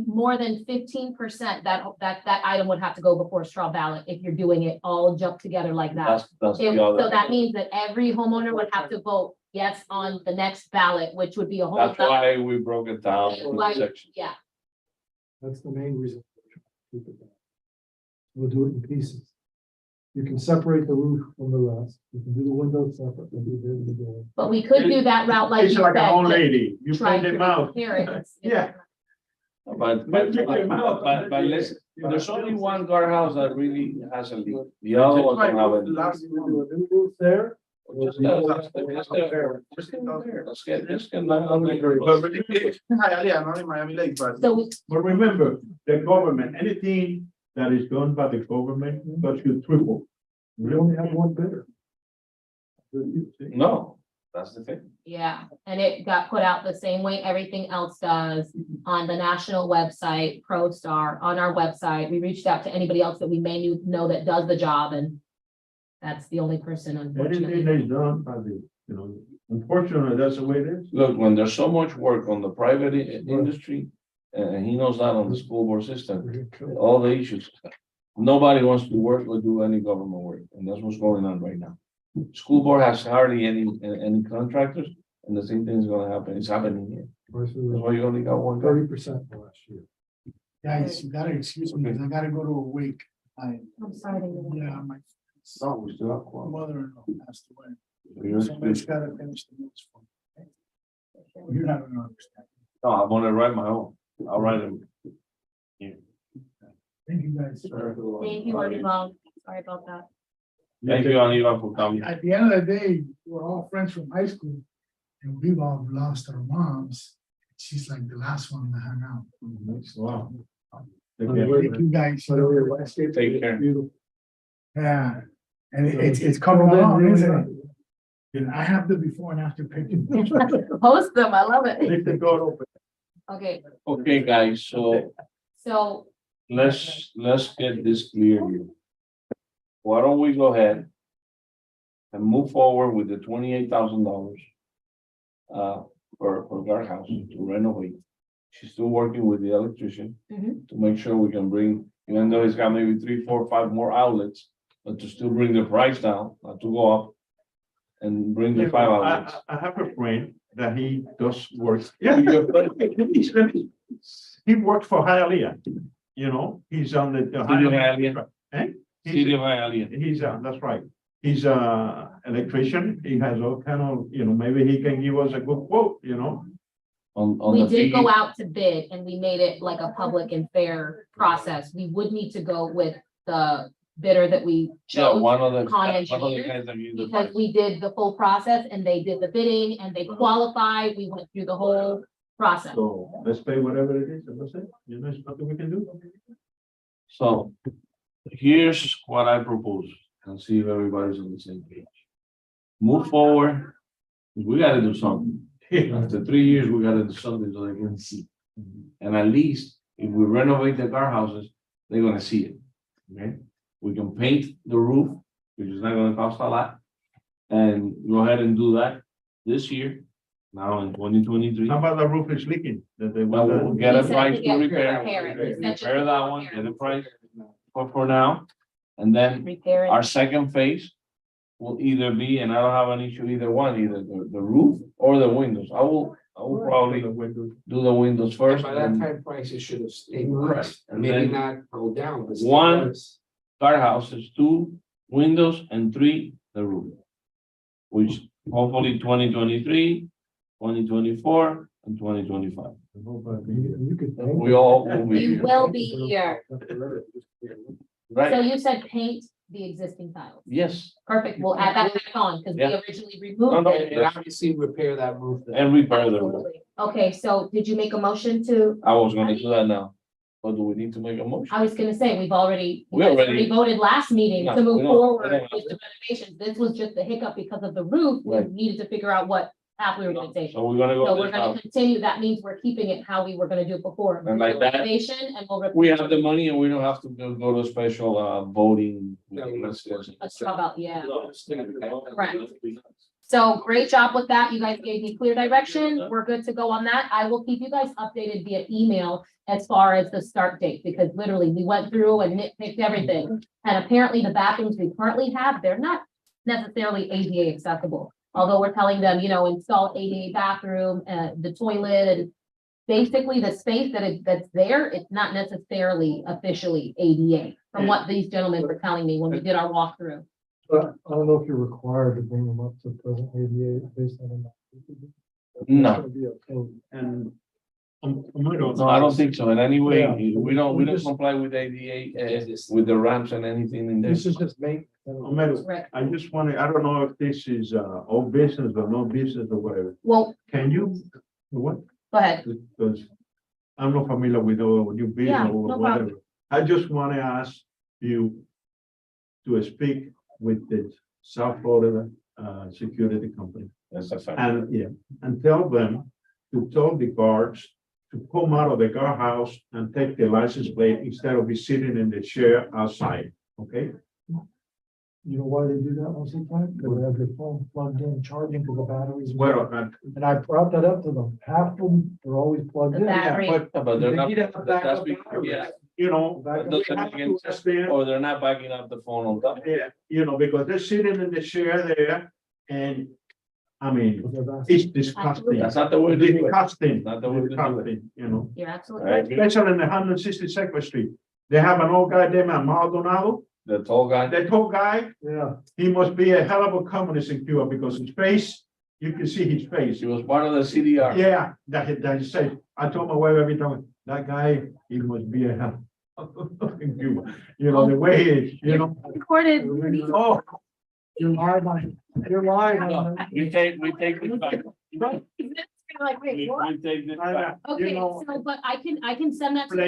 more than 15%, that item would have to go before straw ballot if you're doing it all jumped together like that. That's So the other. that means that every homeowner would have to vote yes on the next ballot, which would be a whole. That's why we broke it down into Why- sections. Yeah, That's the main reason. We'll do it in pieces. You can separate the roof from the rest. You can do the windows separate. and do the door. But we could do that route like you It's said. like an old just lady, you try paint to them out. repair it. Yeah. But listen, there's only one guardhouse that really has a leak. The other ones don't have any. Last year, we do a new roof there. Just get. So But remember, the government, anything that is done by the government, that should triple. We only have one bidder. No, that's the thing. yeah, and it got put out the same way everything else does on the national website, ProStar, on our website. We reached out to anybody else that we may know that does the job, and that's the only person, Anything unfortunately. that is done by the, unfortunately, that's the way it is. Look, when there's so much work on the private industry, and he knows that on the school board system, all the issues. Nobody wants to work or do any government work, and that's what's going on right now. School board has hardly any contractors, and the same thing is gonna happen, it's happening here. That's why you only got one guy. 30% last year. Guys, you gotta excuse me, because I gotta go to a wake. I'm sorry. to hear that. Yeah, my No, we still have one. mother-in-law passed away. You're Somebody's excused. gotta finish the notes for me. okay? You're not gonna understand. No, I wanna write my own, I'll write them. Thank you, guys. Thank you, Oliver. Sorry about that. Thank you, Aniva, for coming. At the end of the day, we're all friends from high school, and we've all lost our moms. She's like the last one to hang out. Wow. Thank you, guys. Take care. Yeah, and it's coming along, isn't it? And I have the before and after pictures. Post them, I love it. Leave the door open. Okay, Okay, guys, so so let's get this clear here. Why don't we go ahead and move forward with the $28,000 for guardhouse to renovate. She's still working with the electrician Mhm. to make sure we can bring, even though he's got maybe 3, 4, 5 more outlets, but to still bring the price down, not to go up and bring the 5 outlets. I have a friend that he does work. Yeah. He works for Hialeah, he's on the. City of Hialeah. Eh? City of Hialeah. He's, that's right. He's a electrician. He has all kind of, maybe he can give us a good quote, On we the did fee. go out to bid and we made it like a public and fair process. We would need to go with the bidder that we Yeah, chose. one of the Con guys that engineers, gave the Because price. we did the full process and they did the bidding and they qualified. We went through the whole process. So let's pay whatever it is, and that's it. It's nothing we can do. So here's what I propose, and see if everybody's on the same page. Move forward, we gotta do something. After 3 years, we gotta do something so they can see. And at least if we renovate the guardhouses, they're gonna see it, okay? We can paint the roof, which is not gonna cost a lot. And go ahead and do that this year, now in 2023. How about the roof is leaking? That they Well, want we'll to- get a He said price to to get- repair. repair it. He said just Repair to that one, repair get it. a price for now. And then Repair our it. second phase will either be, and I don't have an issue either one, either the roof or the windows. I will probably The windows. do the windows first. By that and time, prices should have stayed, Right. And maybe then not go down. but still one- rise. guardhouses, 2 windows and 3 the roof. Which hopefully 2023, 2024, and 2025. You could. We all will be You here, will be here. So right? you said paint the existing tiles. Yes, Perfect. We'll add that back on because we Yeah. originally No, removed no, it. And obviously repair that roof. then. and repair the roof. Absolutely. Okay, so did you make a motion to, I was gonna do that now. But do we need to make a motion? I was gonna say, we've already, We you guys already- already voted last meeting No, to we move don't- forward we don't have with the renovations. This was just the hiccup because of the roof. We Right. needed to figure out what path we were gonna take. So we're gonna So go we're this gonna route. continue. That means we're keeping it how we were gonna do it before. And like that, Renovation and we'll. We have the money and we don't have to go to special voting. Let's talk about, yeah. Right. So great job with that. You guys gave me clear direction. We're good to go on that. I will keep you guys updated via email as far as the start date, because literally we went through and nitpicked everything. And apparently the bathrooms we currently have, they're not necessarily ADA accessible. Although we're telling them, install ADA bathroom, the toilet and basically the space that's there, it's not necessarily officially ADA, from what these gentlemen were telling me when we did our walkthrough. But I don't know if you're required to bring them up to present ADA based on. No. It's gonna be a code. And. No, I don't think so. In any way, Yeah. we don't Just- comply with ADA, with the ramps and anything in there. This is just make. Homero, Right. I just want to, I don't know if this is, all business or no business or whatever. Well, Can you, what? go ahead. Because I'm not familiar with all new Yeah, business or no whatever. problem. I just want to ask you to speak with the South Florida, security company. That's a fact. And, yeah, and tell them to tell the guards to come out of the guardhouse and take the license plate instead of be sitting in the chair outside, okay? You know why they do that most of the time? Because they have their phone plugged in, charging to the batteries. Well, And I brought that up to them. Half of them, they're always plugged The in. battery. But they're not, They need to have that's backup because, batteries. yeah, you know, Backup doesn't we have make to any sense. understand- Or they're not backing up the phone on top. yeah, you know, because they're sitting in the chair there and, I mean, Because they're it's disgusting. That's not the way to do it. Disgusting, Not the way to do it. disgusting, you know. You're absolutely Right. right. Especially in the 162nd Street. They have an old guy there, Maldonado. The tall guy. That tall guy, Yeah, he must be a hell of a communist in Cuba because his face, you can see his face. She was part of the CDR. Yeah, that he said, I told my wife every time, that guy, he must be a hell in Cuba. You know, the way he is, you know. Recorded. Oh, you're live on, you're live on. No, we take this back. Like, wait, We what? we take this I- back. you Okay, know, so, but I can send that. to you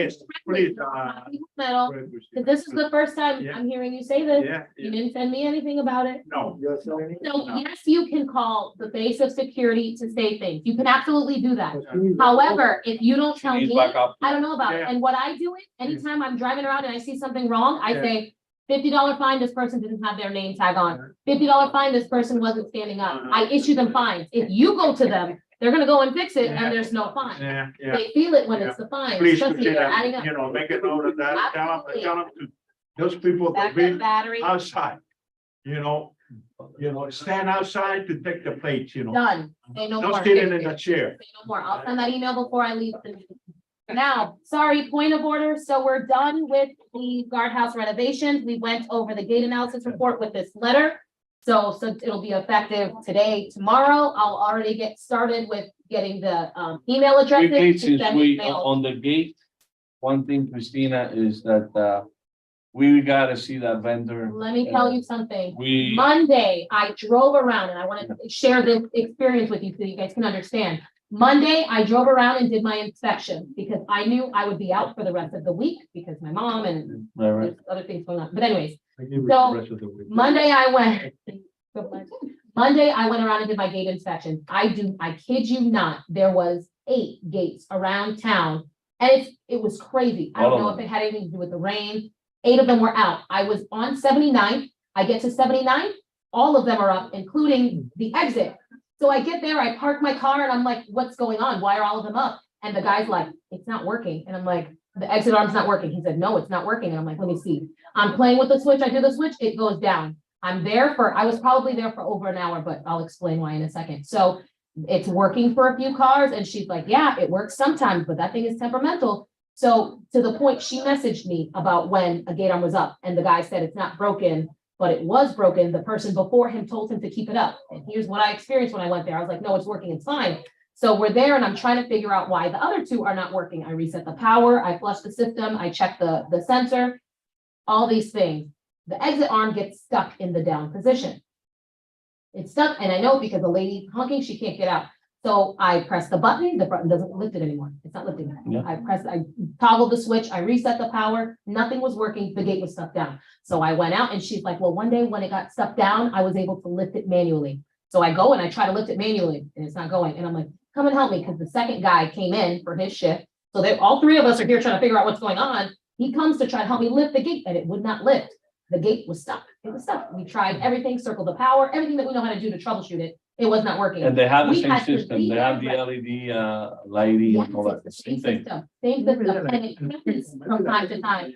Please, directly. please, Metal, 'cause this is the first time Yeah. I'm hearing you say this. Yeah, You yeah, didn't send me anything about it. no, Yes, I- So yes, you can call the base of security to say things. You can absolutely do that. but she's- However, if you don't tell He's me, back up. I don't know about it. Yeah. And what I do it, anytime I'm driving around and I see something wrong, I Yeah. say, $50 fine, this person didn't have their name tag on. $50 fine, this person wasn't standing up. I issue them fines. If you go to them, they're gonna go and fix it Yeah. and there's no fine. yeah, yeah. They feel it when it's the fine. Please Trust me, consider, they're adding up. you know, make a note of that, tell them to, those people that Backup be battery, outside. You know, stand outside to take the plates, you know, done. Say no don't more. sitting in the chair. Say no more. I'll send that email before I leave. the meeting. Now, sorry, point of order. So we're done with the guardhouse renovations. We went over the gate analysis report with this letter. So it'll be effective today, tomorrow. I'll already get started with getting the email Quickly, addresses. to since send we, email. on the gate, one thing, Christina, is that, we gotta see that vendor. Let me tell you something. We, Monday, I drove around and I want to share this experience with you so you guys can understand. Monday, I drove around and did my inspection because I knew I would be out for the rest of the week because my mom and all right, there's other things going on. But anyways, I give it So, the rest of the week. Monday I went. Monday, I went around and did my gate inspection. I kid you not, there was 8 gates around town. And it was crazy. I All don't of know if it had anything to do with the rain. 8 of them were out. I was on 79. I get to 79, all of them are up, including the exit. So I get there, I park my car and I'm like, what's going on? Why are all of them up? And the guy's like, it's not working. And I'm like, the exit arm's not working. He said, no, it's not working. And I'm like, let me see. I'm playing with the switch. I do the switch, it goes down. I was probably there for over an hour, but I'll explain why in a second. So it's working for a few cars and she's like, yeah, it works sometimes, but that thing is temperamental. So to the point, she messaged me about when a gate arm was up and the guy said it's not broken, but it was broken. The person before him told him to keep it up. And here's what I experienced when I went there. I was like, no, it's working, it's fine. So we're there and I'm trying to figure out why the other 2 are not working. I reset the power, I flushed the system, I checked the sensor, all these things. The exit arm gets stuck in the down position. It's stuck, and I know because the lady honking, she can't get out. So I press the button doesn't lift it anymore. It's not lifting. Yeah. I toggled the switch, I reset the power, nothing was working, the gate was stuck down. So I went out and she's like, well, one day when it got stuck down, I was able to lift it manually. So I go and I try to lift it manually and it's not going. And I'm like, come and help me, because the second guy came in for his shift. So all 3 of us are here trying to figure out what's going on. He comes to try to help me lift the gate and it would not lift. The gate was stuck. It was stuck. We tried everything, circled the power, everything that we know how to do to troubleshoot it. It was not working. and they have the We same had to system, they have the LED, lighting Yes, and all that, it's the same thing. system, Same system, and it happens from time to time.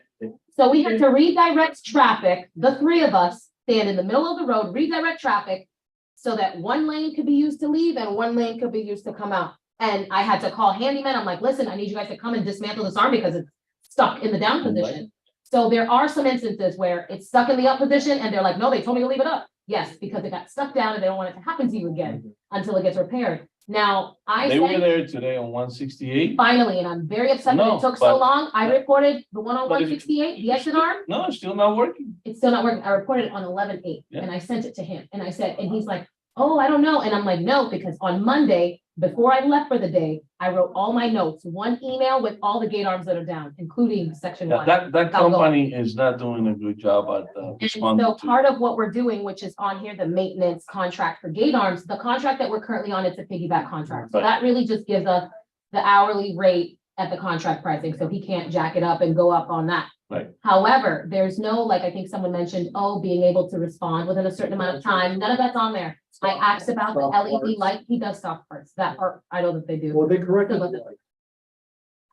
So we had to redirect traffic, the 3 of us stand in the middle of the road, redirect traffic. So that one lane could be used to leave and one lane could be used to come out. And I had to call handyman. I'm like, listen, I need you guys to come and dismantle this arm because it's stuck in the down position. So there are some instances where it's stuck in the up position and they're like, no, they told me to leave it up. Yes, because it got stuck down and they don't want it to happen to you again until it gets repaired. Now, I They were said, there today on 168. finally, and I'm very upset that No, it took so but- long. I reported the one on But if- 168, the exit arm. No, it's still not working. It's still not working. I reported it on 11/8 Yeah. and I sent it to him and I said, and he's like, oh, I don't know. And I'm like, no, because on Monday, before I left for the day, I wrote all my notes, one email with all the gate arms that are down, including section Yeah, one. that I'll go. company is not doing a good job at And responding so to. part of what we're doing, which is on here, the maintenance contract for gate arms, the contract that we're currently on, it's a piggyback contract. So Right. that really just gives us the hourly rate at the contract pricing, so he can't jack it up and go up on that. Right. However, there's no, like, I think someone mentioned, oh, being able to respond within a certain amount of time. None of that's on there. I asked about the Stop LED parts. light. He does stop parts. That part, I know that they do. Well, they corrected.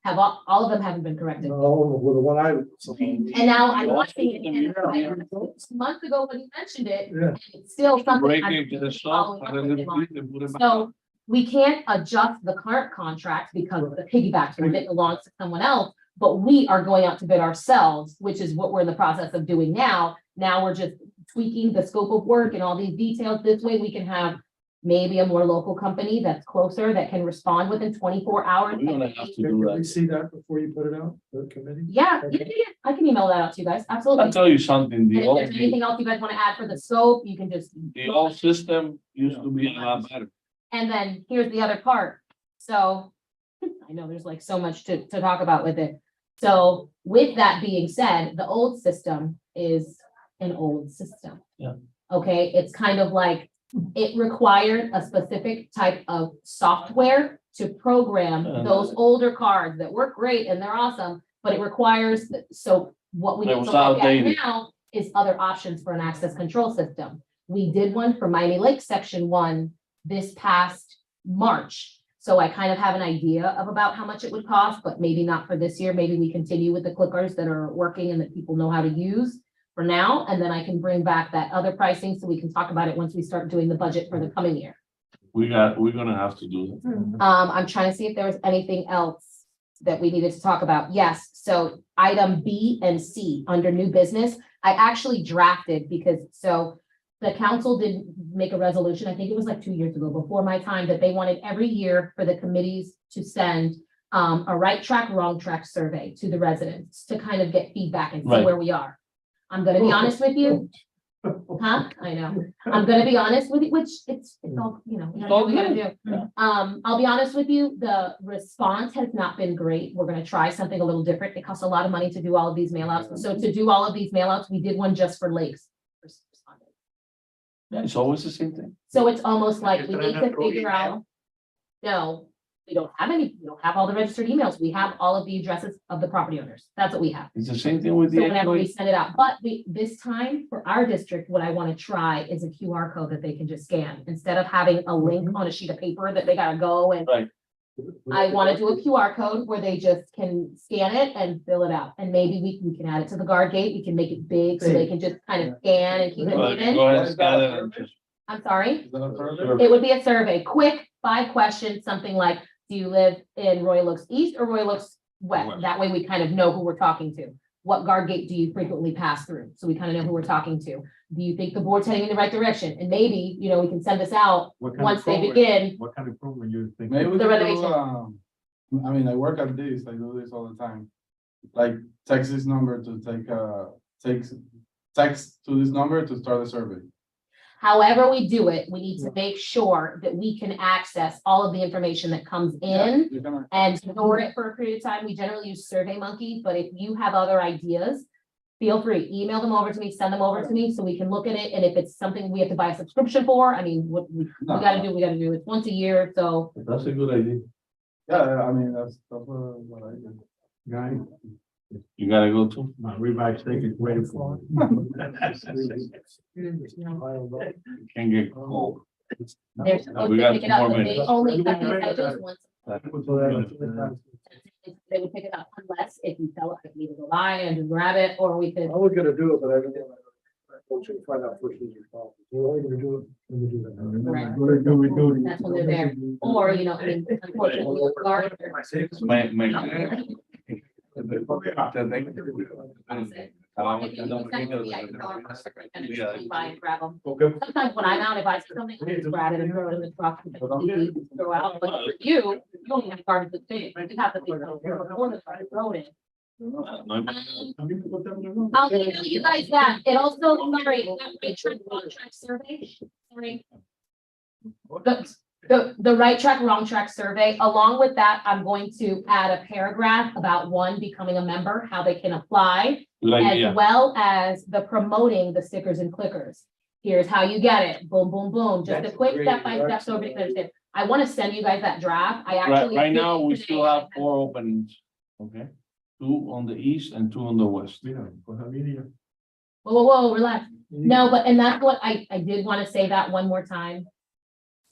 Have all of them haven't been corrected. No, with the one I. And now I'm watching it, and months ago when he mentioned it, Yeah. it's still something. Break I'm it, get it following stopped, up and with then him on. they put it back. So we can't adjust the current contract because the piggybacks were it belongs to someone else, but we are going out to bid ourselves, which is what we're in the process of doing now. Now we're just tweaking the scope of work and all these details. This way we can have maybe a more local company that's closer, that can respond within 24 hours. We're gonna have to Can do we that. see that before you put it out, the committee? Yeah, I can email that out to you guys, absolutely. I'll tell you something, And if there's anything else you guys want to add for the scope, you can just. the old system used to be a lot better. And then here's the other part. So I know there's like so much to talk about with it. So with that being said, the old system is an old system. Yeah. Okay, it's kind of like it required a specific type of software to program Yeah. those older cards that work great and they're awesome, but it requires, so what we It need to was look at outdated. now is other options for an access control system. We did one for Miami Lake Section 1 this past March. So I kind of have an idea of about how much it would cost, but maybe not for this year. Maybe we continue with the clickers that are working and that people know how to use for now. And then I can bring back that other pricing so we can talk about it once we start doing the budget for the coming year. We're gonna have to do that. I'm trying to see if there was anything else that we needed to talk about. Yes, so item B and C under new business, I actually drafted because, so the council did make a resolution, I think it was like 2 years ago, before my time, that they wanted every year for the committees to send a right track, wrong track survey to the residents to kind of get feedback and see Right. where we are. I'm gonna be honest with you. Huh? I know. I'm gonna be honest with you, which it's all, we gotta do what we gotta do. Yeah. I'll be honest with you, the response has not been great. We're gonna try something a little different. It costs a lot of money to do all of these mail outs. So to do all of these mail outs, we did one just for lakes. Yeah, it's always the same thing. So it's almost like we need to figure out. No, we don't have all the registered emails. We have all of the addresses of the property owners. That's what we have. It's the same thing with So the whenever we employees. send it out, but this time for our district, what I want to try is a QR code that they can just scan instead of having a link on a sheet of paper that they gotta go and. Right. I want to do a QR code where they just can scan it and fill it out. And maybe we can add it to the guard gate. We can make it big so they can just kind of scan and keep it Go ahead, moving. go ahead, scan it and just- I'm sorry. Is that a survey? It would be a survey, quick, 5 questions, something like, do you live in Royal Oaks East or Royal Oaks West? West. That way we kind of know who we're talking to. What guard gate do you frequently pass through? So we kind of know who we're talking to. Do you think the board's heading in the right direction? And maybe, we can send this out What kind of once they program- begin. What kind of program you think? Maybe we The could renovation. do, I mean, I work at this, I do this all the time. Like text this number to text to this number to start a survey. However we do it, we need to make sure that we can access all of the information that comes in You're gonna- and store it for a period of time. We generally use SurveyMonkey, but if you have other ideas, feel free, email them over to me, send them over to me so we can look at it. And if it's something we have to buy a subscription for, I mean, what we gotta do, we gotta do it once a year, so. That's a good idea. Yeah, I mean, that's what I do. Guy, You gotta go to. my ribeye steak is waiting for me. Can get cold. They're supposed We to got pick it 2 up, more but they minutes. only cut these items once. Uh, They would pick it up unless if you tell us, we either go by and just grab it, or we could. I was gonna do it, but I didn't. I want you to find out first who's responsible. You're only gonna do it when you do that. before. That's when they're there. Or, you know, I mean, unfortunately, the guard. Buy and grab them. Sometimes when I'm out, if I see something, I just grab it and throw it in the truck. And throw out, but for you, you only have garbage to take, you have to be before the truck throw it in. I'll email you guys that. It also, sorry, that right track, wrong track survey, sorry. The right track, wrong track survey, along with that, I'm going to add a paragraph about one, becoming a member, how they can apply. Like, As yeah, well as the promoting the stickers and clickers. Here's how you get it, boom, boom, boom, just a That's quick great. step by step, so everybody can understand. I want to send you guys that draft, I right, actually. right now, did we today. still have 4 openings, okay? 2 on the east and 2 on the west. Whoa, relax. No, but, and that's what I did want to say that one more time.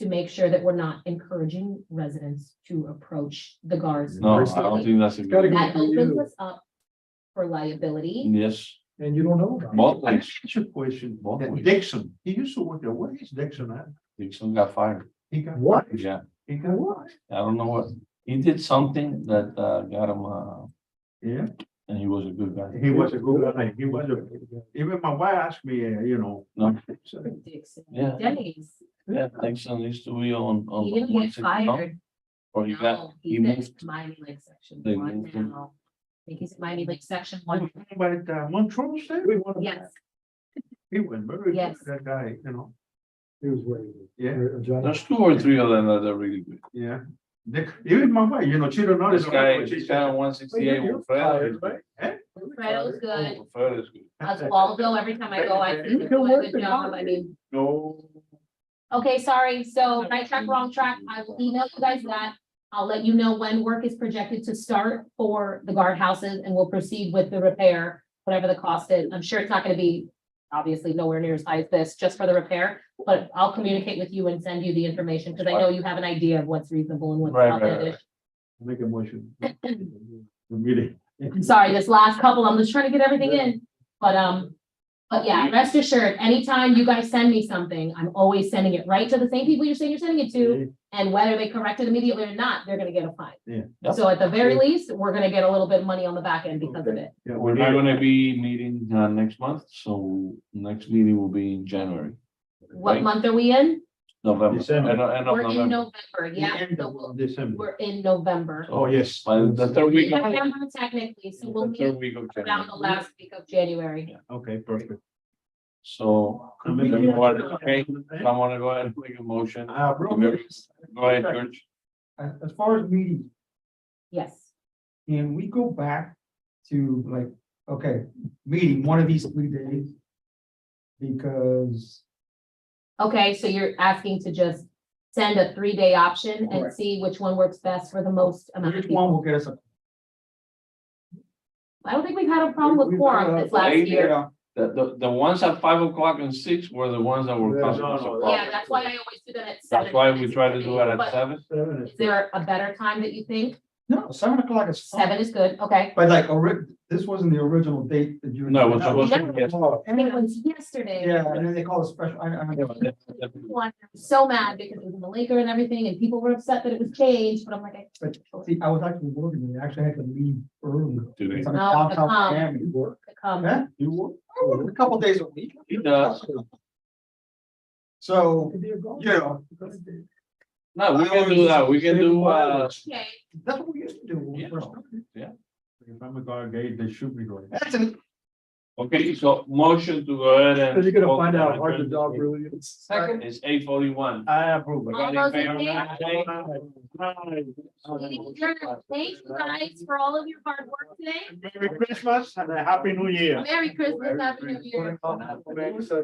To make sure that we're not encouraging residents to approach the guards. No, I don't think that's a Gotta good. go That for opens you. us up for liability. Yes, And you don't know about it. both I ways, ask you a question. Both ways. Dixon, he used to work there. Where is Dixon at? Dixon got fired, He got. What? yeah, He got what? I don't know what, he did something that, got him, Yeah, and he was a good guy. he was a good guy. He was even my wife asked me, No. Dixon. Yeah. Denny's. Yeah, Dixon used to be on. He didn't get 160, no? fired. Or he got, No, he he's moved, at Miami Lake Section They 1 moved him. now. I think he's at Miami Lake Section 1. But Montrose there, Yes, he went very good, Yes. that guy, He was very good. Yeah. Johnny. there's 2 or 3 of them that are really good. yeah. Even my wife, she don't know. This guy on 168, Wilfredo is good. Fredo's good. Wilfredo is good. Oswaldo, every time I go, I see him doing a good job, I mean. No. Okay, sorry, so right track, wrong track, I will email you guys that. I'll let you know when work is projected to start for the guardhouses and we'll proceed with the repair, whatever the cost is. I'm sure it's not gonna be obviously nowhere near as high as this, just for the repair, but I'll communicate with you and send you the information, because I know you have an idea of what's reasonable and what's Right, right, outlandish. Make a motion. The meeting. I'm sorry, this last couple, I'm just trying to get everything in, but yeah, rest assured, anytime you guys send me something, I'm always sending it right to the same people you're saying you're sending it to. And whether they correct it immediately or not, they're gonna get a fine. Yeah. Yep. So at the very least, we're gonna get a little bit of money on the back end because of it. Yeah, We're not gonna be meeting, next month, so next meeting will be in January. What Right. month are we in? November, December. end of We're in November. November, yeah, so December. we're in November. Oh, yes. By the 3rd week, of- November technically, so we'll the meet 3rd week of around the January. last week of January. Okay, perfect. So, okay, I wanna go ahead and make a motion. Go ahead, George. As far as meetings, Yes, can we go back to like, okay, meeting one of these 3 days? Because okay, so you're asking to just send a 3-day option and Correct. see which one works best for the most amount of which one people. will get us a. I don't think we've had a problem with quorum this last year. The ones at 5 o'clock and 6 were the ones that were. causing us a problem. Yeah, that's why I always do that at 7. That's why we try to do it at But 7. is there a better time that you think? No, 7 o'clock is fine. 7 is good, okay. But like, this wasn't the original date that you. No, it was supposed to be I think it was yesterday. Yeah, and then they call it special. I One, I was so mad because it was in the Laker and everything, and people were upset that it was changed, but I'm like, But see, I was actually working, and I actually had to leave early. Today. It's on No, downtown come. Miami. to come. Huh? You work? I work a couple days a week. He does. So, yeah, No, we can do that. We can do, Okay, that's what we used to do when we Yeah. first started. If I'm a guard gate, they should be going. That's it. okay, so motion to go ahead and. Cause you're gonna find out how hard the job really is. Second. It's 8:41. I approve. All those in favor? Aye. meeting adjourned. Thank you guys for all of your hard work today. Merry Christmas and a Happy New Year. Merry Christmas, Happy New Year.